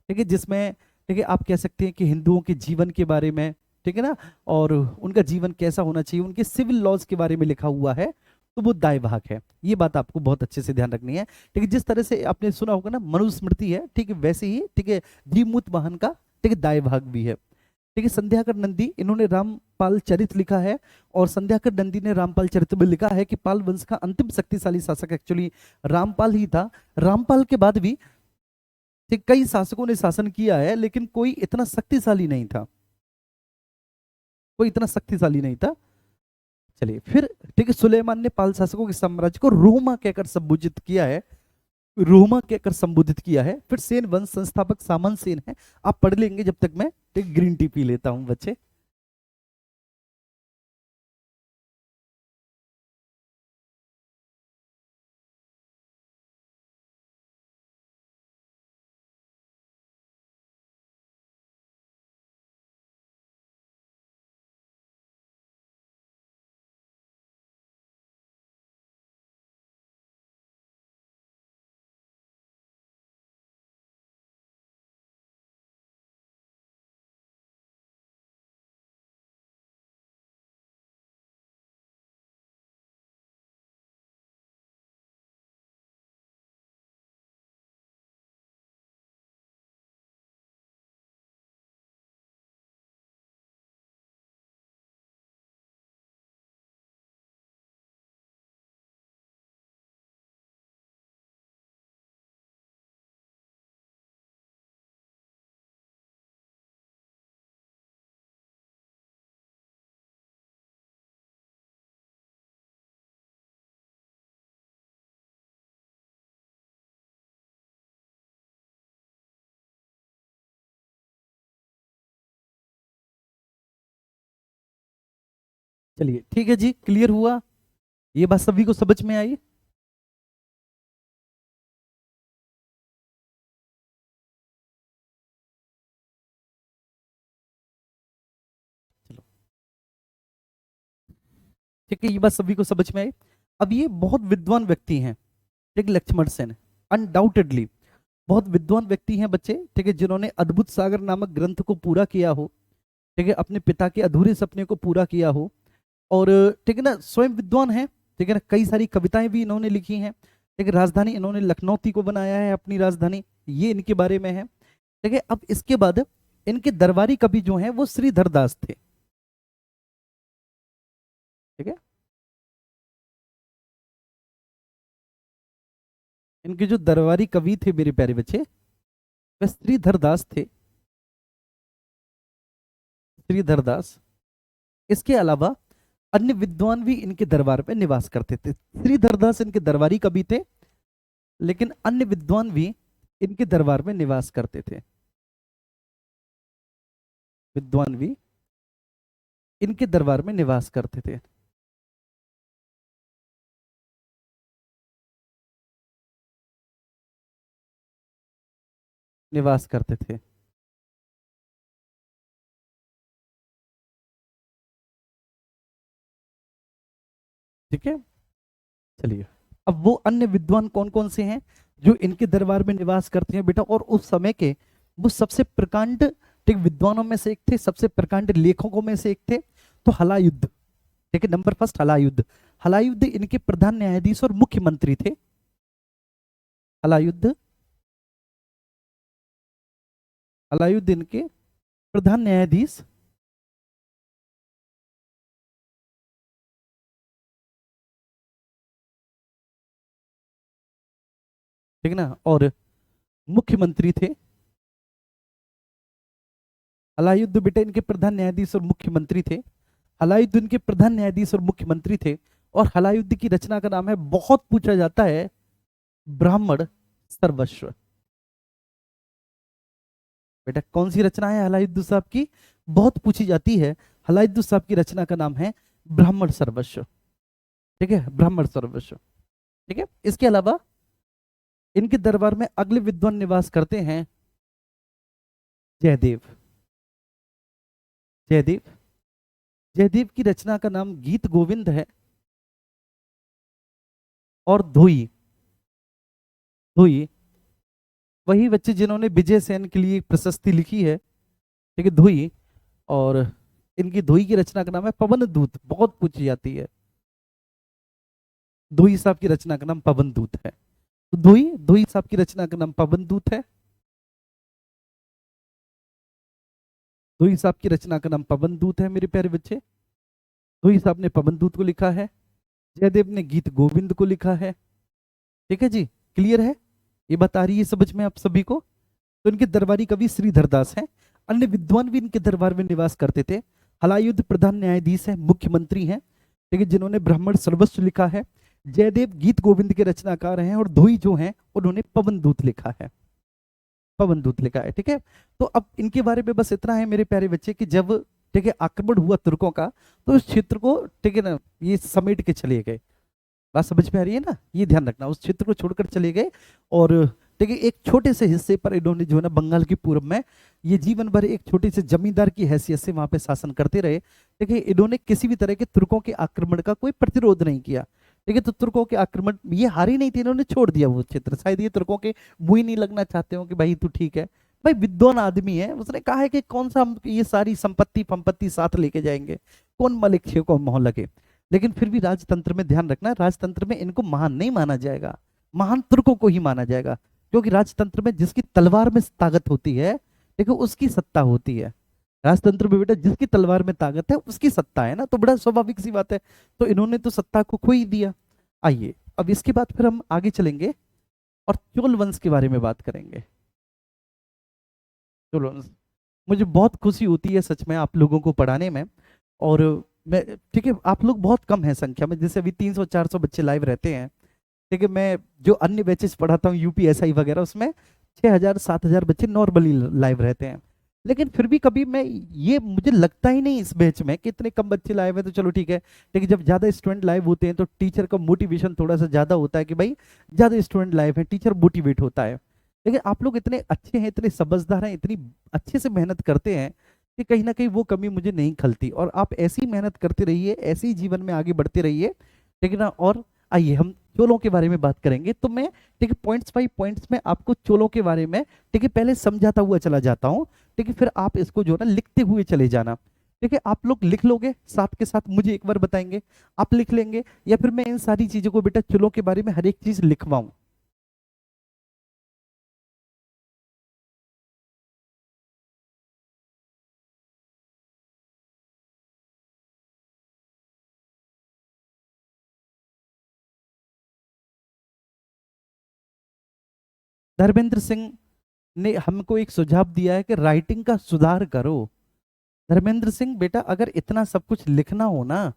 ठीक है, जिसमें, ठीक है, आप कह सकते हैं कि हिंदुओं के जीवन के बारे में, ठीक है ना, और उनका जीवन कैसा होना चाहिए, उनके सिविल लॉज के बारे में लिखा हुआ है। तो वो दाई भाग है, ये बात आपको बहुत अच्छे से ध्यान रखनी है। ठीक है, जिस तरह से आपने सुना होगा ना मनुस्मृति है, ठीक है, वैसे ही, ठीक है, जीमूत वाहन का, ठीक है, दाई भाग भी है। ठीक है, संध्याकर नंदी, इन्होंने रामपाल चरित लिखा है, और संध्याकर नंदी ने रामपाल चरित में लिखा है कि पाल वंश का अंतिम शक्तिशाली शासक एक्चुअली रामपाल ही था। रामपाल के बाद भी, ठीक, कई शासकों ने शासन किया है, लेकिन कोई इतना शक्तिशाली नहीं था, कोई इतना शक्तिशाली नहीं था। चलिए फिर, ठीक है, सुलेमान ने पाल शासकों के साम्राज्य को रोमा कहकर संबोधित किया है, रोमा कहकर संबोधित किया है। फिर सेन वंश संस्थापक सामन सेन है, आप पढ़ लेंगे जब तक मैं, ठीक, ग्रीन टी पी लेता हूं बच्चे। चलिए ठीक है जी, क्लियर हुआ, ये बात सभी को समझ में आई। चलो ठीक है, ये बात सभी को समझ में आई। अब ये बहुत विद्वान व्यक्ति हैं, ठीक, लक्ष्मण सेन अनडाउटेडली बहुत विद्वान व्यक्ति हैं बच्चे, ठीक है, जिन्होंने अद्भुत सागर नामक ग्रंथ को पूरा किया हो, ठीक है, अपने पिता के अधूरे सपने को पूरा किया हो, और ठीक है ना, स्वयं विद्वान है, ठीक है ना, कई सारी कविताएं भी इन्होंने लिखी हैं, ठीक है, राजधानी इन्होंने लखनौती को बनाया है अपनी राजधानी, ये इनके बारे में है, ठीक है। अब इसके बाद इनके दरबारी कवि जो हैं वो श्रीधर दास थे, ठीक है, इनके जो दरबारी कवि थे मेरे प्यारे बच्चे, वह श्रीधर दास थे, श्रीधर दास। इसके अलावा अन्य विद्वान भी इनके दरबार में निवास करते थे। श्रीधर दास इनके दरबारी कवि थे, लेकिन अन्य विद्वान भी इनके दरबार में निवास करते थे, विद्वान भी इनके दरबार में निवास करते थे। निवास करते थे, ठीक है। चलिए, अब वो अन्य विद्वान कौन कौन से हैं जो इनके दरबार में निवास करते हैं बेटा, और उस समय के वो सबसे प्रकांड, ठीक, विद्वानों में से एक थे, सबसे प्रकांड लेखकों में से एक थे, तो हलायुद्ध, ठीक है, नंबर फर्स्ट हलायुद्ध। हलायुद्ध इनके प्रधान न्यायाधीश और मुख्यमंत्री थे। हलायुद्ध, हलायुद्ध इनके प्रधान न्यायाधीश, ठीक है ना, और मुख्यमंत्री थे। हलायुद्ध बेटा इनके प्रधान न्यायाधीश और मुख्यमंत्री थे। हलायुद्ध इनके प्रधान न्यायाधीश और मुख्यमंत्री थे, और हलायुद्ध की रचना का नाम है, बहुत पूछा जाता है, ब्राह्मण सर्वस्व। बेटा कौन सी रचना है हलायुद्ध साहब की, बहुत पूछी जाती है। हलायुद्ध साहब की रचना का नाम है ब्राह्मण सर्वस्व, ठीक है, ब्राह्मण सर्वस्व, ठीक है। इसके अलावा इनके दरबार में अगले विद्वान निवास करते हैं, जयदेव। जयदेव, जयदेव की रचना का नाम गीत गोविंद है, और धोई। धोई वही बच्चे जिन्होंने विजय सेन के लिए प्रशस्ति लिखी है, ठीक है, धोई। और इनकी धोई की रचना का नाम है पवन दूत, बहुत पूछी जाती है। धोई साहब की रचना का नाम पवन दूत है। तो धोई, धोई साहब की रचना का नाम पवन दूत है। धोई साहब की रचना का नाम पवन दूत है मेरे प्यारे बच्चे। धोई साहब ने पवन दूत को लिखा है, जयदेव ने गीत गोविंद को लिखा है, ठीक है जी, क्लियर है, ये बता रही है समझ में आप सभी को। तो इनके दरबारी कवि श्रीधर दास हैं। अन्य विद्वान भी इनके दरबार में निवास करते थे। हलायुद्ध प्रधान न्यायाधीश है, मुख्यमंत्री हैं, ठीक है, जिन्होंने ब्राह्मण सर्वस्व लिखा है। जयदेव गीत गोविंद के रचनाकार हैं, और धोई जो हैं उन्होंने पवन दूत लिखा है, पवन दूत लिखा है, ठीक है। तो अब इनके बारे में बस इतना है मेरे प्यारे बच्चे कि जब, ठीक है, आक्रमण हुआ तुर्कों का, तो इस क्षेत्र को, ठीक है ना, ये समेट के चले गए। बात समझ में आ रही है ना, ये ध्यान रखना, उस क्षेत्र को छोड़कर चले गए, और ठीक है, एक छोटे से हिस्से पर इन्होंने जो है ना, बंगाल की पूर्व में ये जीवन भर एक छोटे से जमींदार की हैसियत से वहां पे शासन करते रहे, ठीक है। इन्होंने किसी भी तरह के तुर्कों के आक्रमण का कोई प्रतिरोध नहीं किया, ठीक है। तो तुर्कों के आक्रमण, ये हारी नहीं थी, इन्होंने छोड़ दिया वो क्षेत्र। शायद ये तुर्कों के मुंह ही नहीं लगना चाहते हो कि भाई तू ठीक है, भाई विद्वान आदमी है, उसने कहा है कि कौन सा हम ये सारी संपत्ति पंपत्ति साथ लेके जाएंगे, कौन मलिक को मोह लगे। लेकिन फिर भी राजतंत्र में ध्यान रखना, राजतंत्र में इनको महान नहीं माना जाएगा, महान तुर्कों को ही माना जाएगा, क्योंकि राजतंत्र में जिसकी तलवार में ताकत होती है, देखो उसकी सत्ता होती है। राजतंत्र में बेटा जिसकी तलवार में ताकत है उसकी सत्ता है ना, तो बड़ा स्वाभाविक सी बात है। तो इन्होंने तो सत्ता को खो ही दिया। आइए अब इसके बाद फिर हम आगे चलेंगे और चोल वंश के बारे में बात करेंगे। चोल वंश, मुझे बहुत खुशी होती है सच में आप लोगों को पढ़ाने में, और मैं, ठीक है, आप लोग बहुत कम है संख्या में, जैसे अभी 300-400 बच्चे लाइव रहते हैं, ठीक है। मैं जो अन्य बैचेस पढ़ाता हूँ यूपीएसआई वगैरह, उसमें 6000-7000 बच्चे नॉर्मली लाइव रहते हैं। लेकिन फिर भी कभी मैं, ये मुझे लगता ही नहीं इस बैच में कि इतने कम बच्चे लाए हुए हैं, तो चलो ठीक है। लेकिन जब ज्यादा स्टूडेंट लाइव होते हैं तो टीचर का मोटिवेशन थोड़ा सा ज्यादा होता है कि भाई ज्यादा स्टूडेंट लाइव है, टीचर मोटिवेट होता है। लेकिन आप लोग इतने अच्छे हैं, इतने समझदार हैं, इतनी अच्छे से मेहनत करते हैं कि कहीं ना कहीं वो कमी मुझे नहीं खलती। और आप ऐसी मेहनत करते रहिए, ऐसे ही जीवन में आगे बढ़ते रहिए, ठीक है ना। और आइए हम चोलों के बारे में बात करेंगे। तो मैं, ठीक है, पॉइंट्स बाई पॉइंट्स में आपको चोलों के बारे में, ठीक है, पहले समझाता हुआ चला जाता हूँ। ठीक है, फिर आप इसको जो है ना लिखते हुए चले जाना। ठीक है, आप लोग लिख लोगे साथ के साथ मुझे एक बार बताएंगे, आप लिख लेंगे, या फिर मैं इन सारी चीजों को बेटा चोलों के बारे में हर एक चीज लिखवाऊं। धर्मेंद्र सिंह ने हमको एक सुझाव दिया है कि राइटिंग का सुधार करो। धर्मेंद्र सिंह बेटा, अगर इतना सब कुछ लिखना हो ना,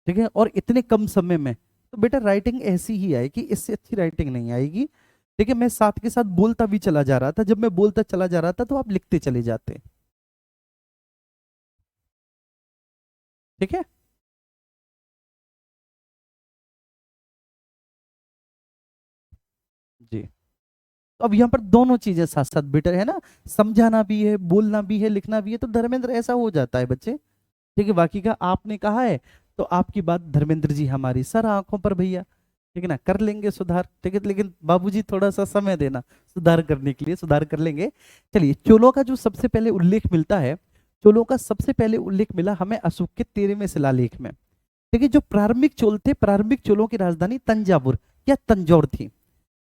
ठीक है, और इतने कम समय में, तो बेटा राइटिंग ऐसी ही आएगी, इससे अच्छी राइटिंग नहीं आएगी। ठीक है, मैं साथ के साथ बोलता भी चला जा रहा था, जब मैं बोलता चला जा रहा था तो आप लिखते चले जाते। ठीक है जी। तो अब यहाँ पर दोनों चीजें साथ साथ बेटर है ना, समझाना भी है, बोलना भी है, लिखना भी है, तो धर्मेंद्र ऐसा हो जाता है बच्चे। ठीक है, बाकी का आपने कहा है तो आपकी बात धर्मेंद्र जी हमारी सर आंखों पर भैया, ठीक है ना, कर लेंगे सुधार। ठीक है, लेकिन बाबूजी थोड़ा सा समय देना सुधार करने के लिए, सुधार कर लेंगे। चलिए, चोलों का जो सबसे पहले उल्लेख मिलता है, चोलों का सबसे पहले उल्लेख मिला हमें अशोक के 13वें शिलालेख में। ठीक है, जो प्रारंभिक चोल थे, प्रारंभिक चोलों की राजधानी तंजावुर या तंजौर थी।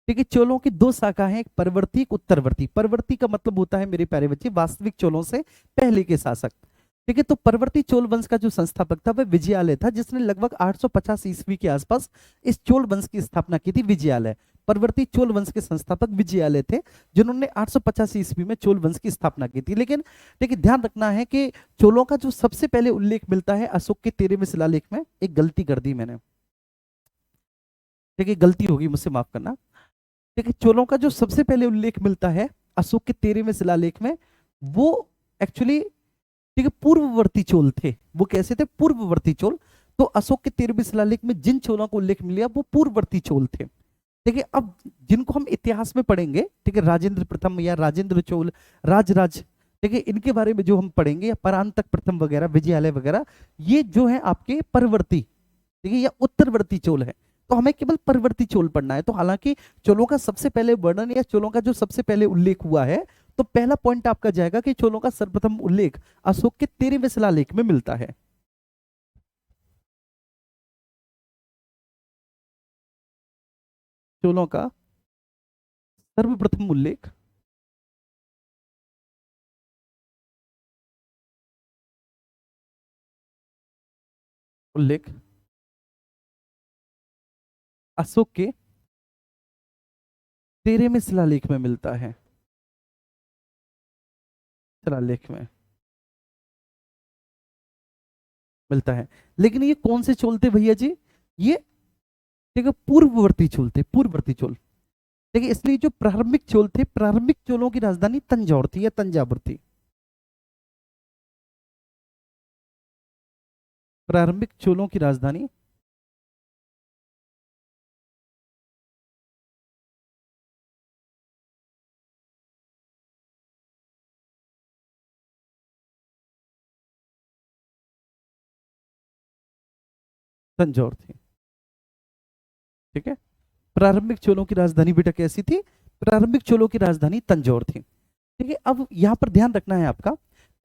ठीक है, चोलों की दो शाखाएं हैं, एक परवर्ती, एक उत्तरवर्ती। परवर्ती का मतलब होता है मेरे प्यारे बच्चे वास्तविक चोलों से पहले के शासक। ठीक है, तो परवर्ती चोल वंश का जो संस्थापक था वह विजयालय था, जिसने लगभग 850 ईस्वी के आसपास इस चोल वंश की स्थापना की थी। विजयालय, परवर्ती चोल वंश के संस्थापक विजयालय थे, जिन्होंने 850 ईस्वी में चोल वंश की स्थापना की थी। लेकिन देखिए, ध्यान रखना है कि चोलों का जो सबसे पहले उल्लेख मिलता है अशोक के 13वें शिलालेख में। एक गलती कर दी मैंने, देखिए गलती होगी, मुझसे माफ करना। देखिए, चोलों का जो सबसे पहले उल्लेख मिलता है अशोक के 13वें शिलालेख में, वो एक्चुअली, ठीक है, पूर्ववर्ती चोल थे। वो कैसे थे? पूर्ववर्ती चोल। तो अशोक के 13वें शिलालेख में जिन चोलों को उल्लेख मिला वो पूर्ववर्ती चोल थे। देखिए, अब जिनको हम इतिहास में पढ़ेंगे, ठीक है, राजेंद्र प्रथम या राजेंद्र चोल, राजराज, ठीक है, इनके बारे में जो हम पढ़ेंगे, या परांतक प्रथम वगैरह, विजयालय वगैरह, ये जो है आपके परवर्ती, ठीक है, या उत्तरवर्ती चोल है। तो हमें केवल परवर्ती चोल पढ़ना है। तो हालांकि चोलों का सबसे पहले वर्णन या चोलों का जो सबसे पहले उल्लेख हुआ है, तो पहला पॉइंट आपका जाएगा कि चोलों का सर्वप्रथम उल्लेख अशोक के 13वें शिलालेख में मिलता है। चोलों का सर्वप्रथम उल्लेख, उल्लेख अशोक के 13वें शिलालेख में मिलता है। शिलालेख में मिलता है। लेकिन ये कौन से चोल थे भैया जी? ये, ठीक है, पूर्ववर्ती चोल थे, पूर्ववर्ती चोल। देखिए, इसलिए जो प्रारंभिक चोल थे, प्रारंभिक चोलों की राजधानी तंजौर थी या तंजावुर थी। प्रारंभिक चोलों की राजधानी तंजौर थी। ठीक है, प्रारंभिक चोलों की राजधानी बेटा कैसी थी? प्रारंभिक चोलों की राजधानी तंजौर थी। ठीक है, अब यहां पर ध्यान रखना है आपका,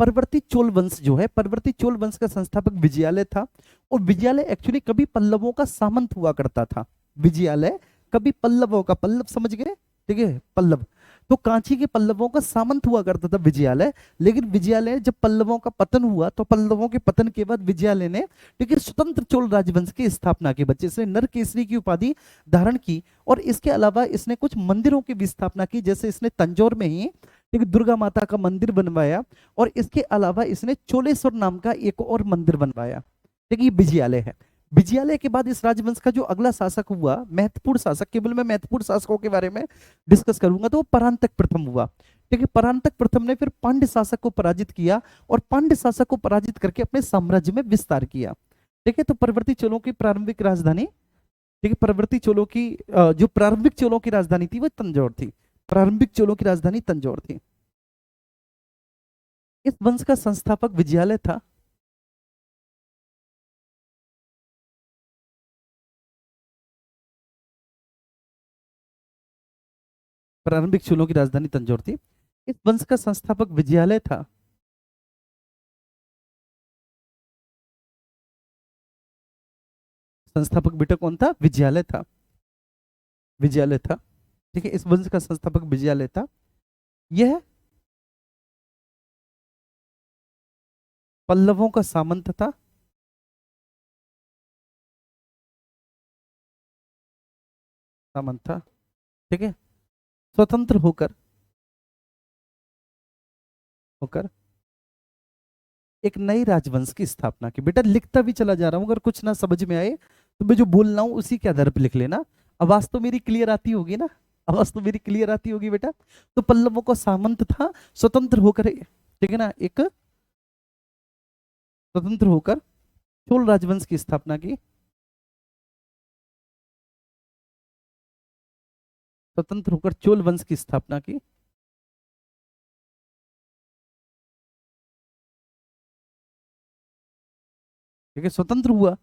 परवर्ती चोल वंश जो है, परवर्ती चोल वंश का संस्थापक विजयालय था। और विजयालय एक्चुअली कभी पल्लवों का सामंत हुआ करता था। विजयालय कभी पल्लवों का, पल्लव समझ गए, ठीक है, पल्लव, तो कांची के पल्लवों का सामंत हुआ करता था विजयालय। लेकिन विजयालय जब पल्लवों का पतन हुआ, तो पल्लवों के पतन के बाद विजयालय ने, लेकिन स्वतंत्र चोल राजवंश की स्थापना की बच्चे, इसने नरकेसरी की उपाधि धारण की। और इसके अलावा इसने कुछ मंदिरों की भी स्थापना की, जैसे इसने तंजौर में ही एक दुर्गा माता का मंदिर बनवाया, और इसके अलावा इसने चोलेश्वर नाम का एक और मंदिर बनवाया। देखिए, ये विजयालय है। विजयालय के बाद इस राजवंश का जो अगला शासक हुआ, महत्वपूर्ण शासक, केवल मैं महत्वपूर्ण शासकों के बारे में डिस्कस करूंगा, तो वो परांतक प्रथम हुआ। ठीक है, परांतक प्रथम ने फिर पांड्य शासक को पराजित किया और पांड्य शासक को पराजित करके अपने साम्राज्य में विस्तार किया। ठीक है, तो परवर्ती चोलों की प्रारंभिक राजधानी, ठीक है, परवर्ती चोलों की जो प्रारंभिक चोलों की राजधानी थी वो तंजौर थी। प्रारंभिक चोलों की राजधानी तंजौर थी। इस वंश का संस्थापक विजयालय था। प्रारंभिक चोलों की राजधानी तंजौर थी। इस वंश का संस्थापक विजयालय था। संस्थापक बेटा कौन था? विजयालय था। विजयालय था। ठीक है, इस वंश का संस्थापक विजयालय था। यह पल्लवों का सामंत था। सामंत था। ठीक है, स्वतंत्र होकर होकर एक नई राजवंश की स्थापना की। बेटा लिखता भी चला जा रहा हूं, अगर कुछ ना समझ में आए तो मैं जो बोल रहा हूं उसी के आधार पर लिख लेना। आवाज तो मेरी क्लियर आती होगी ना? आवाज तो मेरी क्लियर आती होगी बेटा। तो पल्लवों का सामंत था, स्वतंत्र होकर, ठीक है ना, एक स्वतंत्र होकर चोल राजवंश की स्थापना की। स्वतंत्र होकर चोल वंश की स्थापना की। ठीक है, स्वतंत्र हुआ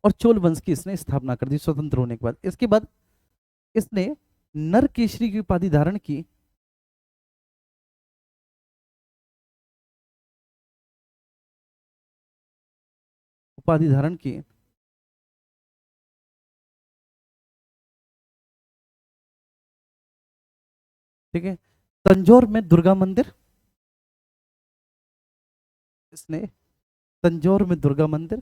और चोल वंश की इसने स्थापना कर दी स्वतंत्र होने के बाद। इसके बाद इसने नर केशरी की उपाधि धारण की। उपाधि धारण की। ठीक है, तंजौर में दुर्गा मंदिर, इसने तंजौर में दुर्गा मंदिर,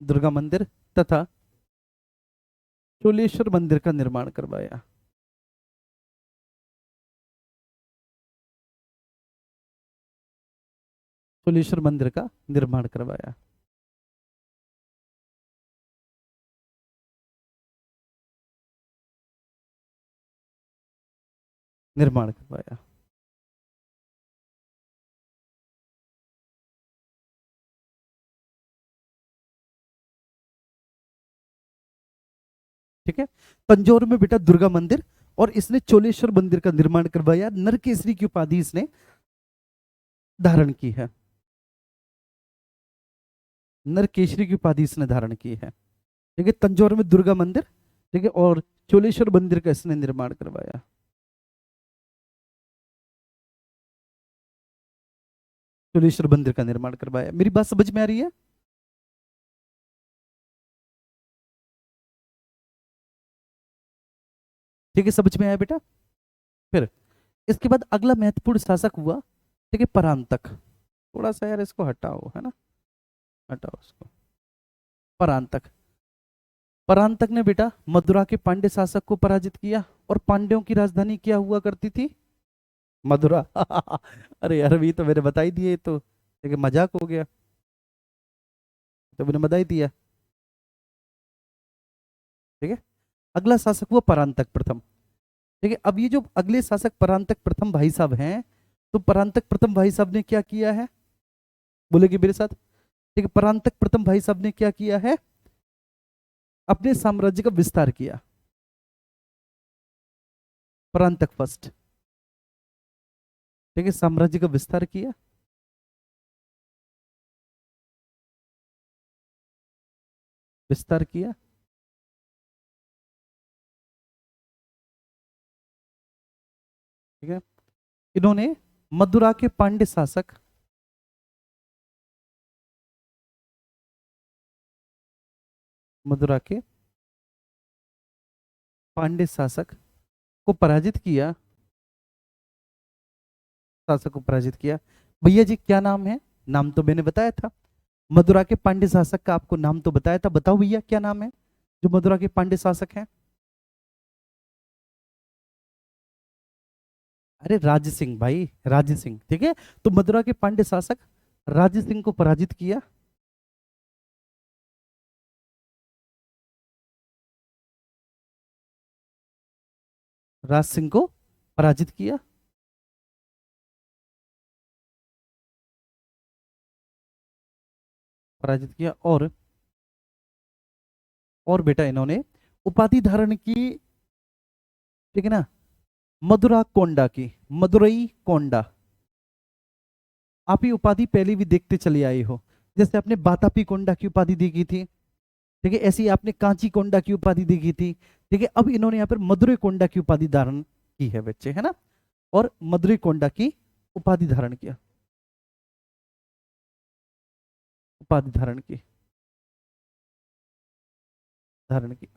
दुर्गा मंदिर तथा चोलेश्वर मंदिर का निर्माण करवाया। चोलेश्वर मंदिर का निर्माण करवाया। निर्माण करवाया। ठीक है, तंजौर में बेटा दुर्गा मंदिर और इसने चोलेश्वर मंदिर का निर्माण करवाया। नरकेसरी की उपाधि इसने धारण की है। नरकेसरी की उपाधि इसने धारण की है। ठीक है, तंजौर में दुर्गा मंदिर, ठीक है, और चोलेश्वर मंदिर का इसने निर्माण करवाया। चोलेश्वर मंदिर का निर्माण करवाया। मेरी बात समझ में आ रही है? ठीक है, समझ में आया बेटा? फिर इसके बाद अगला महत्वपूर्ण शासक हुआ, ठीक है, परांतक। थोड़ा सा यार इसको हटाओ, है ना, हटाओ इसको। परांतक। परांतक ने बेटा मदुरा के पांड्य शासक को पराजित किया और पांड्यों की राजधानी क्या हुआ करती थी? मदुरा। अरे यार अभी तो मैंने बता ही दिए, तो ठीक है, मजाक हो गया, तो मैंने बता ही दिया। ठीक है, अगला शासक हुआ परांतक प्रथम। ठीक है, अब ये जो अगले शासक परांतक प्रथम भाई साहब हैं, तो परांतक प्रथम भाई साहब ने क्या किया है? बोलेगी मेरे साथ? ठीक है, परांतक प्रथम भाई साहब ने क्या किया है? अपने साम्राज्य का विस्तार किया। परांतक फर्स्ट, ठीक है, साम्राज्य का विस्तार किया। विस्तार किया। ठीक है, इन्होंने मदुरा के पांड्य शासक, मदुरा के पांड्य शासक को पराजित किया। शासक को पराजित किया। भैया जी क्या नाम है? नाम तो मैंने बताया था, मदुरा के पांड्य शासक का आपको नाम तो बताया था। बताओ भैया क्या नाम है जो मदुरा के पांड्य शासक हैं? अरे राज सिंह भाई, राज सिंह। ठीक है, तो मदुरा के पांड्य शासक राज सिंह को पराजित किया। राज सिंह को पराजित किया। पराजित किया और बेटा इन्होंने उपाधि धारण की, ठीक है ना, मदुरा कोंडा की, मदुरई कोंडा। आप ये उपाधि पहले भी देखते चले आए हो, जैसे आपने बातापी कोंडा की उपाधि देखी थी, ठीक है, ऐसी आपने कांची कोंडा की उपाधि देखी थी, ठीक है। अब इन्होंने यहाँ पर मदुरई कोंडा की उपाधि धारण की है बच्चे, है ना, और मदुरई कोंडा की उपाधि धारण किया, उपाधि धारण की।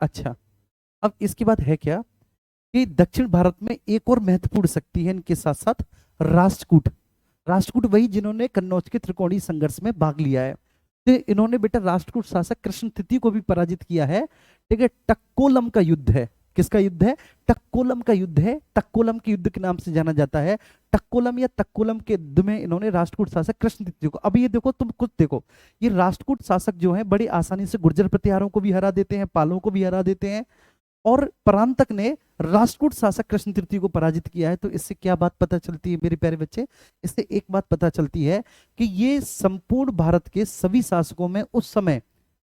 अच्छा, अब इसके बाद है क्या कि दक्षिण भारत में एक और महत्वपूर्ण शक्ति है इनके साथ साथ, राष्ट्रकूट। राष्ट्रकूट वही जिन्होंने कन्नौज के त्रिकोणीय संघर्ष में भाग लिया है। तो इन्होंने बेटा राष्ट्रकूट शासक कृष्ण तृतीय को भी पराजित किया है, ठीक है। टक्कोलम का युद्ध है, किसका युद्ध है? टक्कोलम का युद्ध है, टक्कोलम के युद्ध के नाम से जाना जाता है। टक्कोलम या तक्कोलम के युद्ध में इन्होंने राष्ट्रकूट शासक कृष्ण तृतीय को, अब ये देखो तुम खुद देखो, ये राष्ट्रकूट शासक जो है बड़ी आसानी से गुर्जर प्रतिहारों को भी हरा देते हैं, पालों को भी हरा देते हैं, और परांतक ने राष्ट्रकूट शासक कृष्ण तृतीय को पराजित किया है। तो इससे क्या बात पता चलती है मेरे प्यारे बच्चे? इससे एक बात पता चलती है कि ये संपूर्ण भारत के सभी शासकों में उस समय,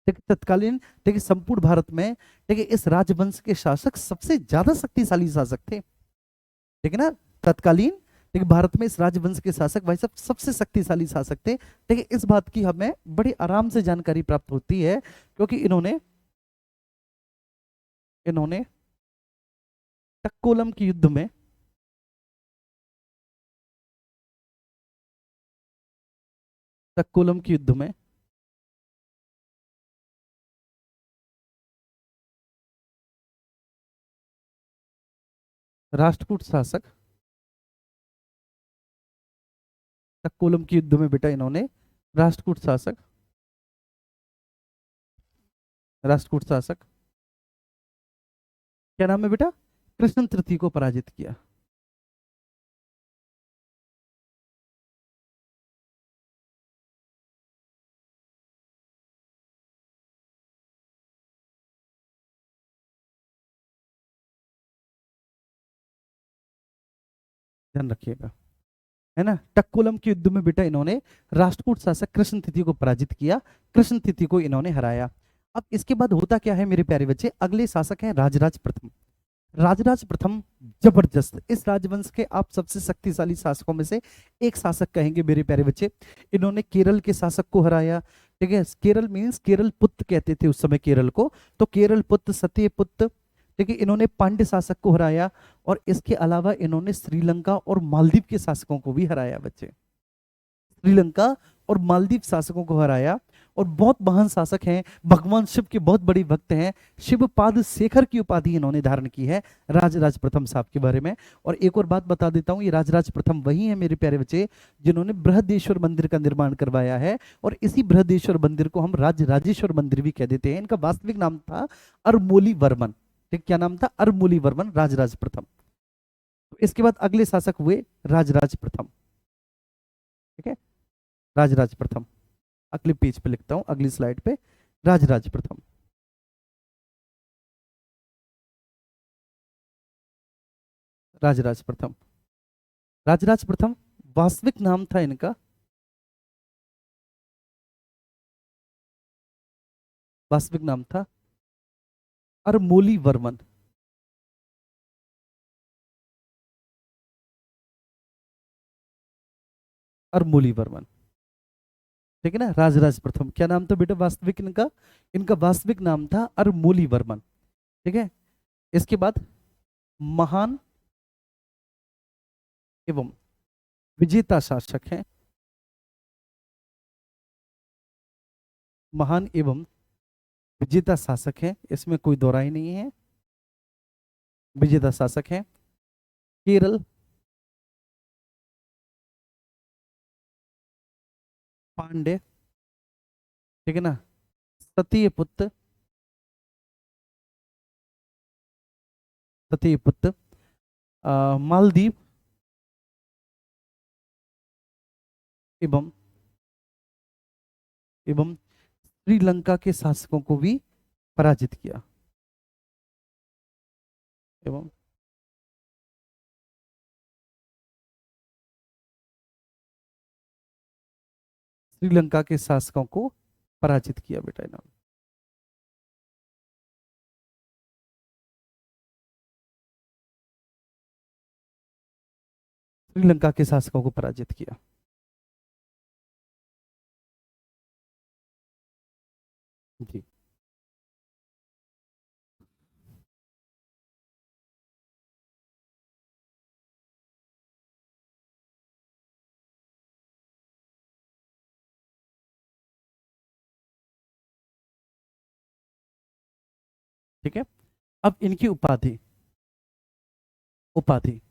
ठीक है, तत्कालीन, ठीक है, संपूर्ण भारत में, ठीक है, इस राजवंश के शासक सबसे ज्यादा शक्तिशाली शासक थे, ठीक है ना, तत्कालीन, ठीक है, भारत में इस राजवंश के शासक भाई साहब सबसे शक्तिशाली शासक थे, ठीक है। इस बात की हमें बड़ी आराम से जानकारी प्राप्त होती है, क्योंकि इन्होंने इन्होंने टक्कोलम के युद्ध में, टक्कोलम के युद्ध में राष्ट्रकूट शासक, टक्कोलम के युद्ध में बेटा इन्होंने राष्ट्रकूट शासक, राष्ट्रकूट शासक क्या नाम है बेटा? कृष्ण तृतीय को पराजित किया। ध्यान रखिएगा, है ना, टक्कोलम के युद्ध में बेटा इन्होंने राष्ट्रकूट शासक कृष्ण तृतीय को पराजित किया, कृष्ण तृतीय को इन्होंने हराया। अब इसके बाद होता क्या है मेरे प्यारे बच्चे, अगले शासक हैं राजराज प्रथम। राजराज प्रथम जबरदस्त, इस राजवंश के आप सबसे शक्तिशाली शासकों में से एक शासक कहेंगे मेरे प्यारे बच्चे। इन्होंने केरल के शासक को हराया, ठीक है, केरल मीन्स केरल पुत्र कहते थे उस समय केरल को, तो केरल पुत्र, सत्य पुत्र, ठीक है, इन्होंने पांड्य शासक को हराया, और इसके अलावा इन्होंने श्रीलंका और मालदीव के शासकों को भी हराया बच्चे, श्रीलंका और मालदीव शासकों को हराया। और बहुत महान शासक हैं, भगवान शिव के बहुत बड़े भक्त हैं, शिवपाद शेखर की उपाधि इन्होंने धारण की है राजराज प्रथम साहब के बारे में। और एक और बात बता देता हूं, ये राजराज प्रथम वही है मेरे प्यारे बच्चे जिन्होंने बृहदेश्वर मंदिर का निर्माण करवाया है, और इसी बृहदेश्वर मंदिर को हम राजराजेश्वर मंदिर भी कह देते हैं। इनका वास्तविक नाम था अरमोली वर्मन, ठीक, क्या नाम था? अरमोली वर्मन, राजराज प्रथम। इसके बाद अगले शासक हुए राजराज प्रथम, ठीक है, राजराज प्रथम। अगले पेज पे लिखता हूं, अगली स्लाइड पे, राजराज प्रथम, राजराज प्रथम। राजराज प्रथम वास्तविक नाम था इनका, वास्तविक नाम था अरमोली वर्मन, अरमोली वर्मन, ठीक है ना। राजराज प्रथम क्या नाम था बेटा वास्तविक इनका? इनका वास्तविक नाम था अरमोली वर्मन, ठीक है। इसके बाद महान एवं विजेता शासक हैं, महान एवं विजेता शासक हैं, इसमें कोई दो राय नहीं है, विजेता शासक हैं केरल, पांडे, ठीक है ना, सतीय पुत्र, सतीय पुत्र, मालदीव एवं एवं श्रीलंका के शासकों को भी पराजित किया, एवं श्रीलंका के शासकों को पराजित किया बेटा इन्होंने। श्रीलंका के शासकों को पराजित किया। जी। ठीक है, अब इनकी उपाधि, उपाधि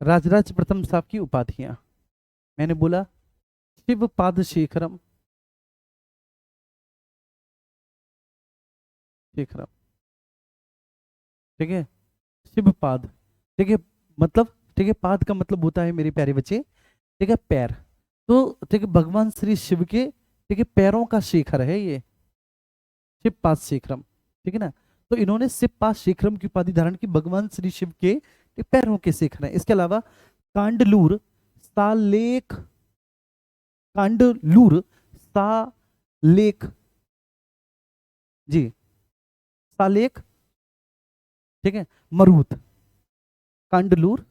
राजराज प्रथम साहब की उपाधियां, मैंने बोला शिव पाद शेखरम, शेखरम, ठीक है, शिव पाद, ठीक है, मतलब, ठीक है, पाद का मतलब होता है मेरे प्यारे बच्चे, ठीक है, पैर, तो ठीक है भगवान श्री शिव के, ठीक है, पैरों का शेखर है ये, शिव पाद शेखरम, ठीक है ना। तो इन्होंने शिव पाद शेखरम की उपाधि धारण की भगवान श्री शिव के, पैरों के शेखर है। इसके अलावा कांडलूर सालेख, कांडलूर सालेख, जी, सालेख, ठीक है, मरुत, कांडलूर,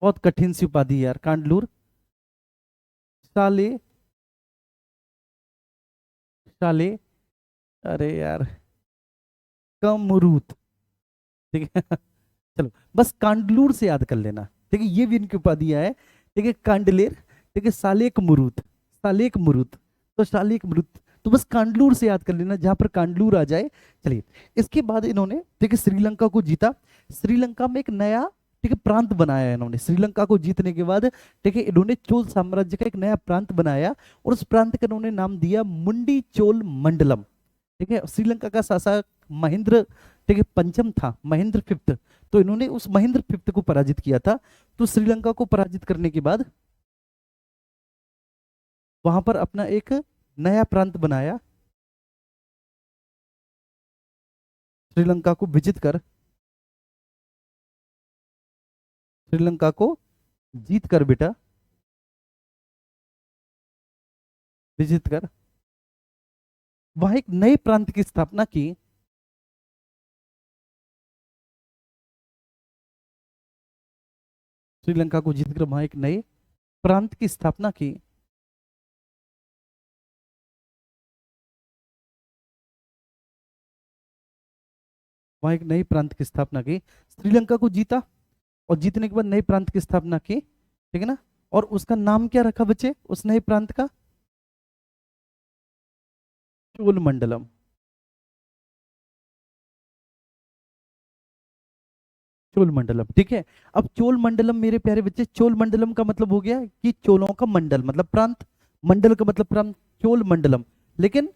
बहुत कठिन सी उपाधि यार, कांडलूर साले, साले, अरे यार, कमरूत, ठीक है। चलो बस कांडलूर से याद कर लेना, ठीक है, ये भी इनकी उपाधियां है, ठीक है, कांडलेर, ठीक है, सालेक मुरुत, सालेक मुरुत, तो सालेक मुरुत, तो बस कांडलूर से याद कर लेना, जहां पर कांडलूर आ जाए। चलिए, इसके बाद इन्होंने, ठीक है, श्रीलंका को जीता, श्रीलंका में एक नया, ठीक है, प्रांत बनाया इन्होंने, श्रीलंका को जीतने के बाद, ठीक है, इन्होंने चोल साम्राज्य का एक नया प्रांत बनाया, और उस प्रांत का इन्होंने नाम दिया मुंडी चोल मंडलम, ठीक है। श्रीलंका का शासक महेंद्र, ठीक है, पंचम था, महेंद्र फिफ्थ, तो इन्होंने उस महेंद्र फिफ्थ को पराजित किया था। तो श्रीलंका को पराजित करने के बाद वहां पर अपना एक नया प्रांत बनाया, श्रीलंका को विजित कर, श्रीलंका को जीत कर बेटा, विजित कर, वहां एक नए प्रांत की स्थापना की, श्रीलंका को जीतकर वहां एक नए प्रांत की स्थापना की, वहां एक नए प्रांत की स्थापना की, श्रीलंका को जीता, और जीतने के बाद नए प्रांत की स्थापना की, ठीक है ना। और उसका नाम क्या रखा बच्चे उस नए प्रांत का? चोल मंडलम, चोल मंडलम, ठीक है। अब चोल मंडलम मेरे प्यारे बच्चे, चोल मंडलम का मतलब हो गया कि चोलों का मंडल मतलब प्रांत, मंडल का मतलब प्रांत, चोल मंडलम, लेकिन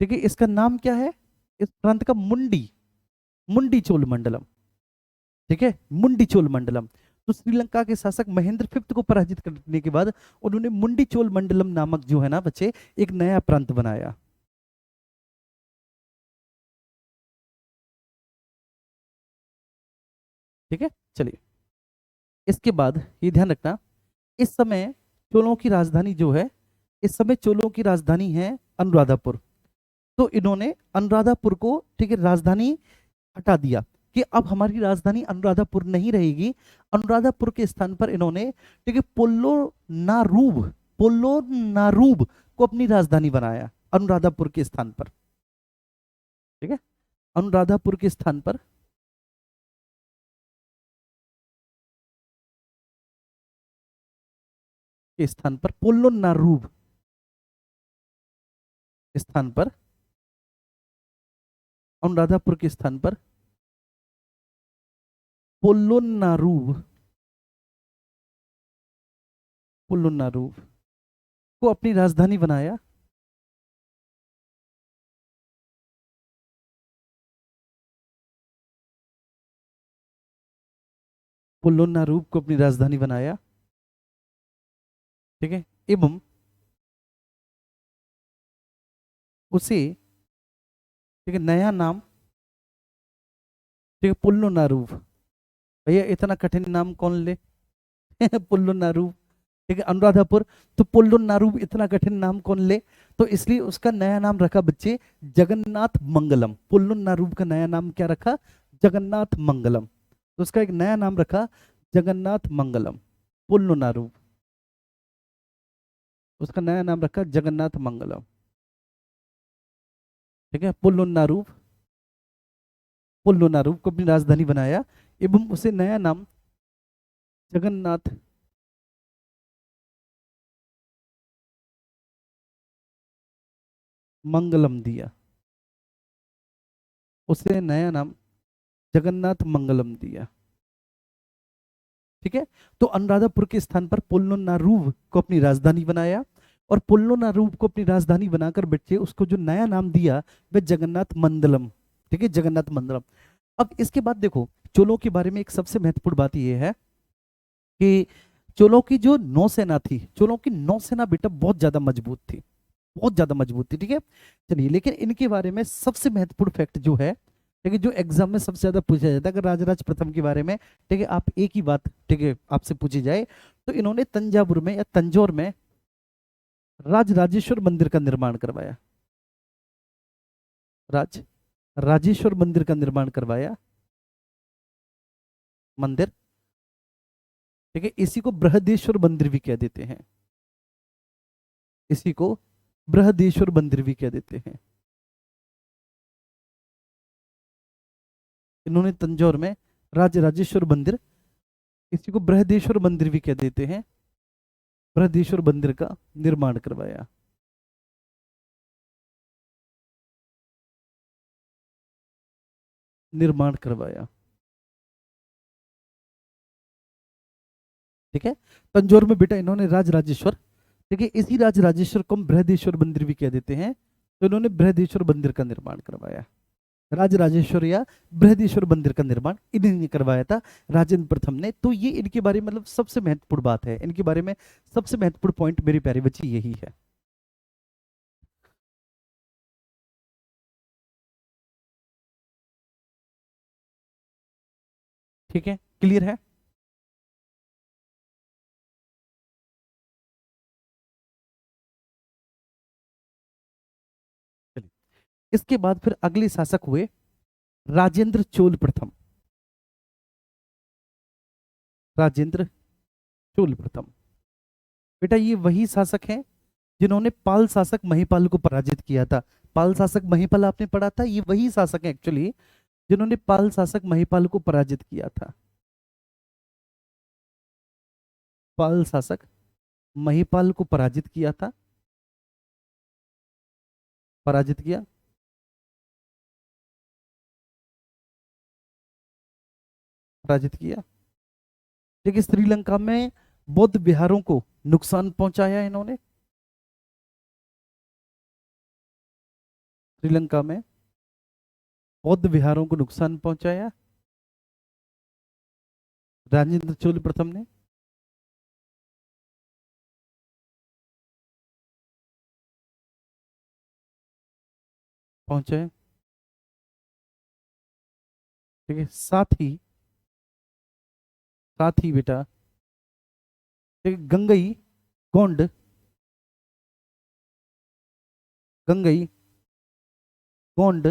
ठीक है इसका नाम क्या है इस प्रांत का? मुंडी, मुंडी चोल मंडलम, ठीक है, मुंडी चोल मंडलम। तो श्रीलंका के शासक महेंद्र फिफ्थ को पराजित करने के बाद उन्होंने मुंडी चोल मंडलम नामक जो है ना बच्चे एक नया प्रांत बनाया। ठीक है, चलिए, इसके बाद ये ध्यान रखना, इस समय चोलों की राजधानी जो है, इस समय चोलों की राजधानी है अनुराधापुर। तो इन्होंने अनुराधापुर को, ठीक है, राजधानी हटा दिया कि अब हमारी राजधानी अनुराधापुर नहीं रहेगी। अनुराधापुर के स्थान पर इन्होंने, ठीक है, पोल्लो नारूब, पोल्लो नारूब को अपनी राजधानी बनाया अनुराधापुर के स्थान पर, ठीक है, अनुराधापुर के स्थान पर, के स्थान पर पोल्लो नारूब स्थान पर, अनुराधापुर के स्थान पर पोल्लो नारूब, पोल्लो नारूब को अपनी राजधानी बनाया। पोल्लो नारूब को अपनी राजधानी बनाया, ठीक है, एवं उसे, ठीक है, नया नाम, ठीक है, पुल्लो नारूव, भैया इतना कठिन नाम कौन ले? पुल्लो नारूव, ठीक है, अनुराधापुर। तो पुल्लुनारूव इतना कठिन नाम कौन ले, तो इसलिए उसका नया नाम रखा बच्चे जगन्नाथ मंगलम। पुल्लुनारूव का नया नाम क्या रखा, जगन्नाथ मंगलम। तो उसका एक नया नाम रखा जगन्नाथ मंगलम। पुल्लुनारूव, उसका नया नाम रखा जगन्नाथ मंगलम। ठीक है, पुल्लुनारूव, पुल्लुनारूव को अपनी राजधानी बनाया एवं उसे नया नाम जगन्नाथ मंगलम दिया। उसे नया नाम जगन्नाथ मंगलम दिया। ठीक है, तो अनुराधापुर के स्थान पर पुल्लुनारूव को अपनी राजधानी बनाया और पुल्लुनारूव को अपनी राजधानी बनाकर बच्चे उसको जो नया नाम दिया वह जगन्नाथ मंडलम। ठीक है, जगन्नाथ मंडलम। अब इसके बाद देखो चोलों के बारे में एक सबसे महत्वपूर्ण बात यह है कि चोलों की जो नौसेना थी, चोलों की नौसेना बेटा बहुत ज्यादा मजबूत थी, बहुत ज्यादा मजबूत थी। ठीक है, चलिए, लेकिन इनके बारे में सबसे महत्वपूर्ण फैक्ट जो है, ठीक है, जो एग्जाम में सबसे ज्यादा पूछा जाता है, अगर राजराज प्रथम के बारे में, ठीक है, आप एक ही बात, ठीक है, आपसे पूछी जाए तो इन्होंने तंजावुर में या तंजौर में राजराजेश्वर मंदिर का निर्माण करवाया। राजेश्वर मंदिर का निर्माण करवाया, मंदिर। ठीक है, इसी को बृहदेश्वर मंदिर भी कह देते हैं, इसी को बृहदेश्वर मंदिर भी कह देते हैं। इन्होंने तंजौर में राजराजेश्वर मंदिर, इसी को बृहदेश्वर मंदिर भी कह देते हैं, बृहदेश्वर मंदिर का निर्माण करवाया। निर्माण करवाया। ठीक है, तंजौर में बेटा इन्होंने राजराजेश्वर, ठीक है, इसी राजराजेश्वर को हम बृहदेश्वर मंदिर भी कह देते हैं, तो इन्होंने बृहदेश्वर मंदिर का निर्माण करवाया। राजराजेश्वर या बृहदेश्वर मंदिर का निर्माण इन्हीं ने करवाया था, राजेंद्र प्रथम ने। तो ये इनके बारे में मतलब सबसे महत्वपूर्ण बात है, इनके बारे में सबसे महत्वपूर्ण पॉइंट मेरी प्यारी बच्ची यही है। ठीक है, क्लियर है। चलिए, इसके बाद फिर अगले शासक हुए राजेंद्र चोल प्रथम। राजेंद्र चोल प्रथम, बेटा ये वही शासक हैं जिन्होंने पाल शासक महिपाल को पराजित किया था। पाल शासक महिपाल आपने पढ़ा था, ये वही शासक हैं एक्चुअली जिन्होंने पाल शासक महिपाल को पराजित किया था। पाल शासक महिपाल को पराजित किया था, पराजित किया। पराजित किया। देखिए, श्रीलंका में बौद्ध विहारों को नुकसान पहुंचाया इन्होंने। श्रीलंका में बौद्ध विहारों को नुकसान पहुंचाया राजेंद्र चोल प्रथम ने। पहुंचाया। ठीक है, साथ ही बेटा, ठीक है, गंगई गोंड, गंगई गोंड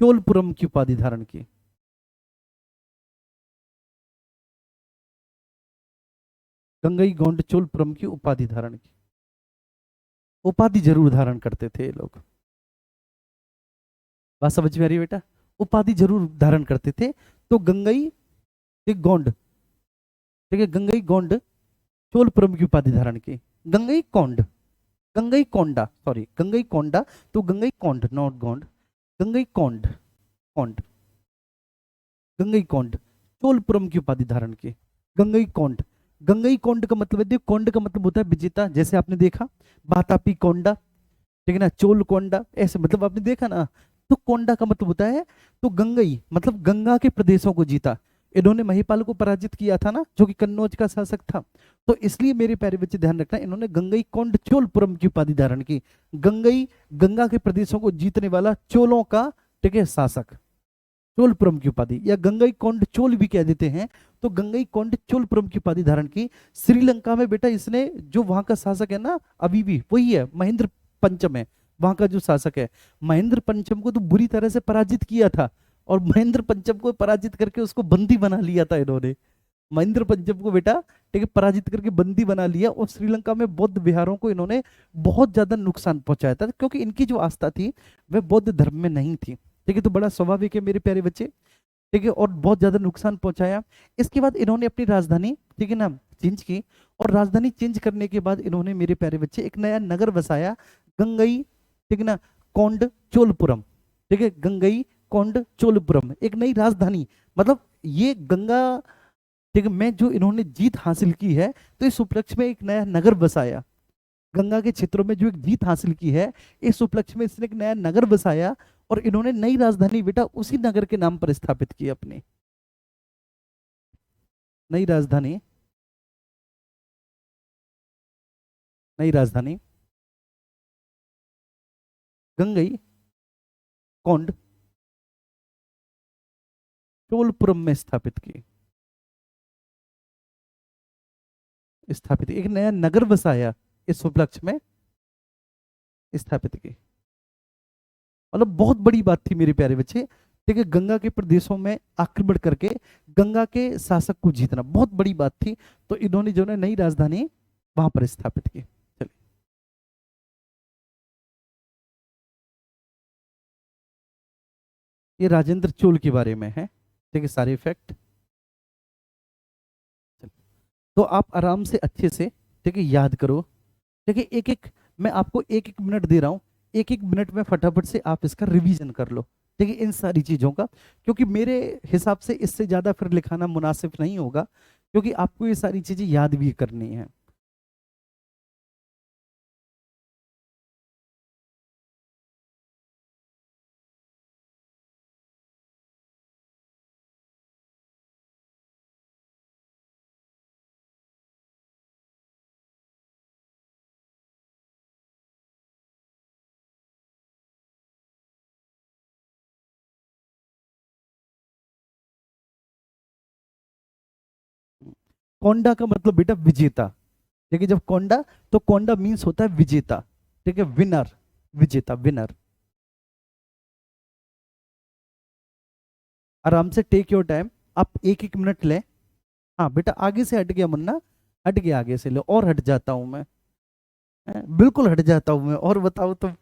चोलपुरम की उपाधि धारण की। गंगई गोंड चोलपुरम की उपाधि धारण की। उपाधि जरूर धारण करते थे ये लोग, बात समझ में आ रही है बेटा, उपाधि जरूर धारण करते थे। तो गंगई एक गोंड, ठीक है, गंगई गोंड चोलपुरम की उपाधि धारण की। गंगई कोंड, गंगई कोंडा, सॉरी गंगई कोंडा, तो गंगई कोंड नॉट गोंड, गंगई कोंड, कोंड, गंगई कोंड चोलपुरम की उपाधि धारण की। गंगई कोंड, गंगई कोंड का मतलब है, देखो कोंड का मतलब होता है विजेता, जैसे आपने देखा बातापी कोंडा, ठीक है ना, चोल कोंडा, ऐसे मतलब आपने देखा ना। तो कोंडा का मतलब होता है, तो गंगई मतलब गंगा के प्रदेशों को जीता। इन्होंने महिपाल को पराजित किया था ना, जो कि कन्नौज का शासक था। तो इसलिए मेरे प्यारे बच्चे ध्यान रखना, इन्होंने गंगई कोंड चोलपुरम की उपाधि धारण की। गंगई गंगा के प्रदेशों को जीतने वाला चोलों का, ठीक है, शासक, चोलपुरम की उपाधि, या गंगईकोंड चोल भी कह देते हैं, तो गंगईकोंड चोलपुरम की उपाधि धारण की। श्रीलंका में बेटा इसने, जो वहां का शासक है ना अभी भी वही है, महेंद्र पंचम है वहां का जो शासक है। महेंद्र पंचम को तो बुरी तरह से पराजित किया था, और महेंद्र पंचम को पराजित करके उसको बंदी बना लिया था इन्होंने। महेंद्र पंचम को बेटा ठीक है पराजित करके बंदी बना लिया, और श्रीलंका में बौद्ध विहारों को इन्होंने बहुत ज्यादा नुकसान पहुंचाया था, क्योंकि इनकी जो आस्था थी वह बौद्ध धर्म में नहीं थी। ठीक है, तो बड़ा स्वाभाविक है मेरे प्यारे बच्चे। ठीक है, और बहुत ज्यादा नुकसान पहुंचाया। इसके बाद इन्होंने अपनी राजधानी ठीक है ना चेंज की, और राजधानी चेंज करने के बाद इन्होंने मेरे प्यारे बच्चे एक नया नगर बसाया, गंगई ठीक है ना कोंड चोलपुरम। ठीक है, गंगई कोंड चोलपुरम एक नई राजधानी, मतलब ये गंगा ठीक है में जो इन्होंने जीत हासिल की है, तो इस उपलक्ष्य में एक नया नगर बसाया। गंगा के क्षेत्रों में जो एक जीत हासिल की है, इस उपलक्ष्य में इसने एक नया नगर बसाया, और इन्होंने नई राजधानी बेटा उसी नगर के नाम पर स्थापित की अपनी नई राजधानी। नई राजधानी गंगई कोंड चोलपुरम में स्थापित एक नया नगर बसाया, इस उपलक्ष्य में स्थापित की। मतलब बहुत बड़ी बात थी मेरे प्यारे बच्चे। ठीक है, गंगा के प्रदेशों में आक्रमण करके गंगा के शासक को जीतना बहुत बड़ी बात थी, तो इन्होंने जो है नई राजधानी वहां पर स्थापित की। चलिए, ये राजेंद्र चोल के बारे में है। ठीक है, सारे फैक्ट। तो आप आराम से अच्छे से ठीक है याद करो। ठीक है, एक एक मैं आपको एक एक मिनट दे रहा हूँ, एक एक मिनट में फटाफट से आप इसका रिवीजन कर लो। ठीक है, इन सारी चीजों का, क्योंकि मेरे हिसाब से इससे ज्यादा फिर लिखाना मुनासिब नहीं होगा, क्योंकि आपको ये सारी चीजें याद भी करनी है। कोंडा का मतलब बेटा विजेता। ठीक है, जब कोंडा, तो कोंडा मीन्स होता है विजेता। ठीक है, विनर, विजेता, विनर। आराम से टेक योर टाइम, आप एक एक मिनट लें। हाँ बेटा, आगे से हट गया मुन्ना, हट गया आगे से, लो और हट जाता हूं मैं। बिल्कुल हट जाता हूं मैं, और बताओ तुम।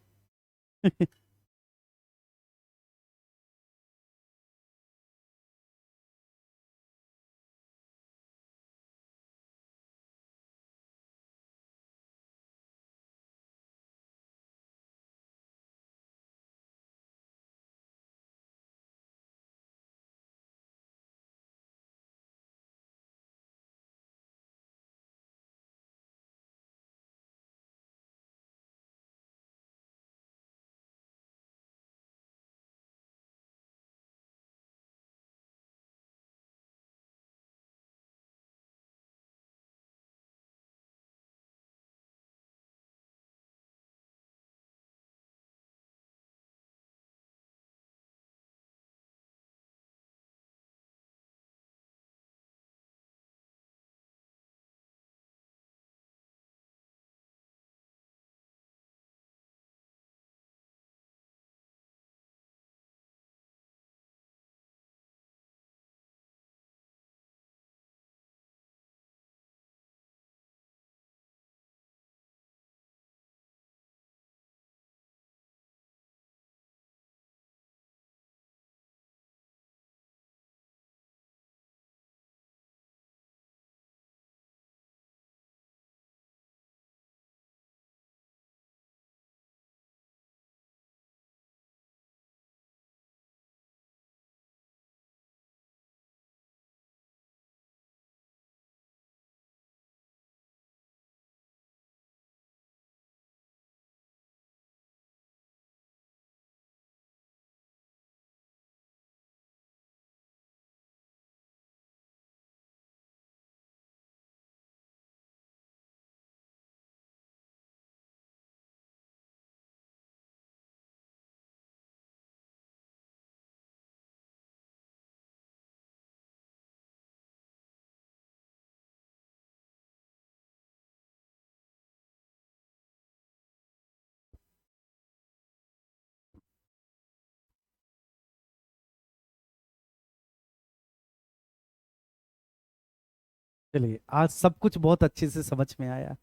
चलिए, आज सब कुछ बहुत अच्छे से समझ में आया।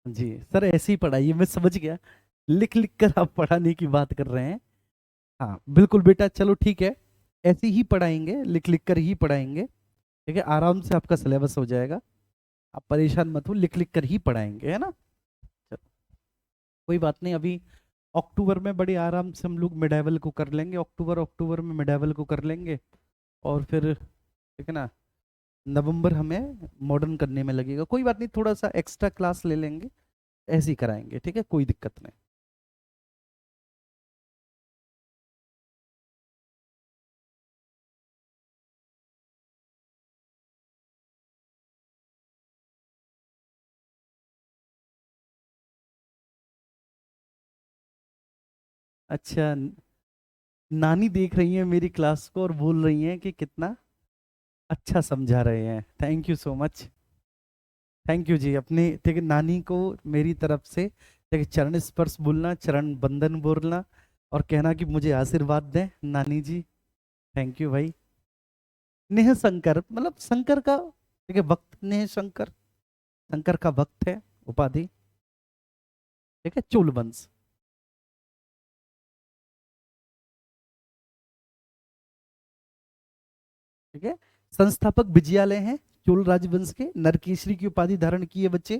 जी सर, ऐसे ही पढ़ाइए, मैं समझ गया। लिख लिख कर आप पढ़ाने की बात कर रहे हैं। हाँ बिल्कुल बेटा, चलो ठीक है, ऐसे ही पढ़ाएंगे, लिख लिख कर ही पढ़ाएंगे। ठीक है, आराम से आपका सिलेबस हो जाएगा। आप परेशान मत हो, लिख लिख कर ही पढ़ाएंगे, है ना। चलो, कोई बात नहीं। अभी अक्टूबर में बड़े आराम से हम लोग मिडाइवल को कर लेंगे, अक्टूबर अक्टूबर में मिडाइवल को कर लेंगे। और फिर ठीक है ना, नवंबर हमें मॉडर्न करने में लगेगा। कोई बात नहीं, थोड़ा सा एक्स्ट्रा क्लास ले लेंगे, ऐसे ही कराएंगे, ठीक है, कोई दिक्कत नहीं। अच्छा, नानी देख रही है मेरी क्लास को और बोल रही हैं कि कितना अच्छा समझा रहे हैं। Thank you so much. Thank you जी। अपने ठीक है, नानी को मेरी तरफ से ठीक है चरण स्पर्श बोलना, चरण बंदन बोलना, और कहना कि मुझे आशीर्वाद दें नानी जी। थैंक यू भाई। नेह शंकर मतलब शंकर का ठीक है भक्त, नेह शंकर शंकर का भक्त है, उपाधि। ठीक है, चोल वंश। ठीक है, संस्थापक विजयालय हैं चोल राजवंश के, नरकेसरी की उपाधि धारण की है बच्चे।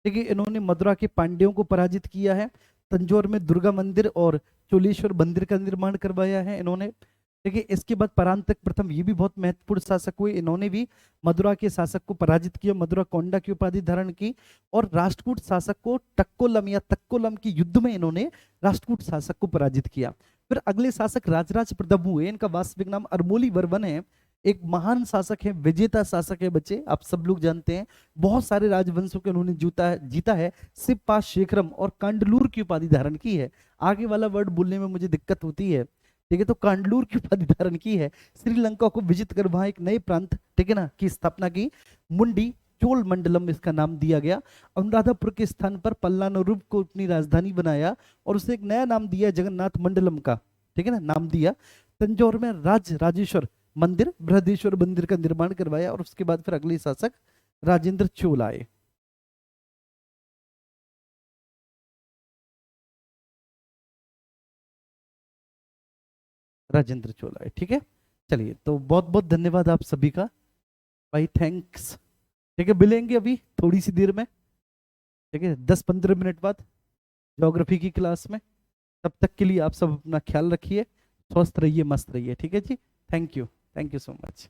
ठीक है, इन्होंने मदुरा के पांड्यों को पराजित किया है, तंजौर में दुर्गा मंदिर और चोलेश्वर मंदिर का निर्माण करवाया है इन्होंने। ठीक है, इसके बाद परांतक प्रथम, ये भी बहुत महत्वपूर्ण शासक हुए, इन्होंने भी मदुरा के शासक को पराजित किया, मदुरा कोंडा की उपाधि धारण की। और राष्ट्रकूट शासक को टक्कोलम या तक्कोलम के युद्ध में इन्होंने राष्ट्रकूट शासक को पराजित किया। फिर अगले शासक राजराज प्रथम हुए, इनका वास्तविक नाम अरमोली वर्मन है। एक महान शासक है, विजेता शासक है बच्चे, आप सब लोग जानते हैं। बहुत सारे राजवंशों के उन्होंने जीता है। सिप्पा, शेखरम और कांडलूर की उपाधि धारण की है। आगे वाला वर्ड बोलने में मुझे दिक्कत होती है। ठीक है, तो कांडलूर की उपाधि धारण की है। श्रीलंका को विजित कर वहां एक नए प्रांत ठीक है ना की स्थापना की, मुंडी चोल मंडलम इसका नाम दिया गया। अनुराधापुर के स्थान पर पल्लानुरूप को अपनी राजधानी बनाया और उसे एक नया नाम दिया, जगन्नाथ मंडलम का ठीक है ना नाम दिया। तंजौर में राजेश्वर मंदिर, बृहदेश्वर मंदिर का निर्माण करवाया, और उसके बाद फिर अगले शासक राजेंद्र चोल आए। राजेंद्र चोल आए, ठीक है। चलिए, तो बहुत बहुत धन्यवाद आप सभी का भाई, थैंक्स। ठीक है, मिलेंगे अभी थोड़ी सी देर में, ठीक है, 10-15 मिनट बाद ज्योग्राफी की क्लास में। तब तक के लिए आप सब अपना ख्याल रखिए, स्वस्थ रहिए, मस्त रहिए, ठीक है जी। Thank you, thank you so much.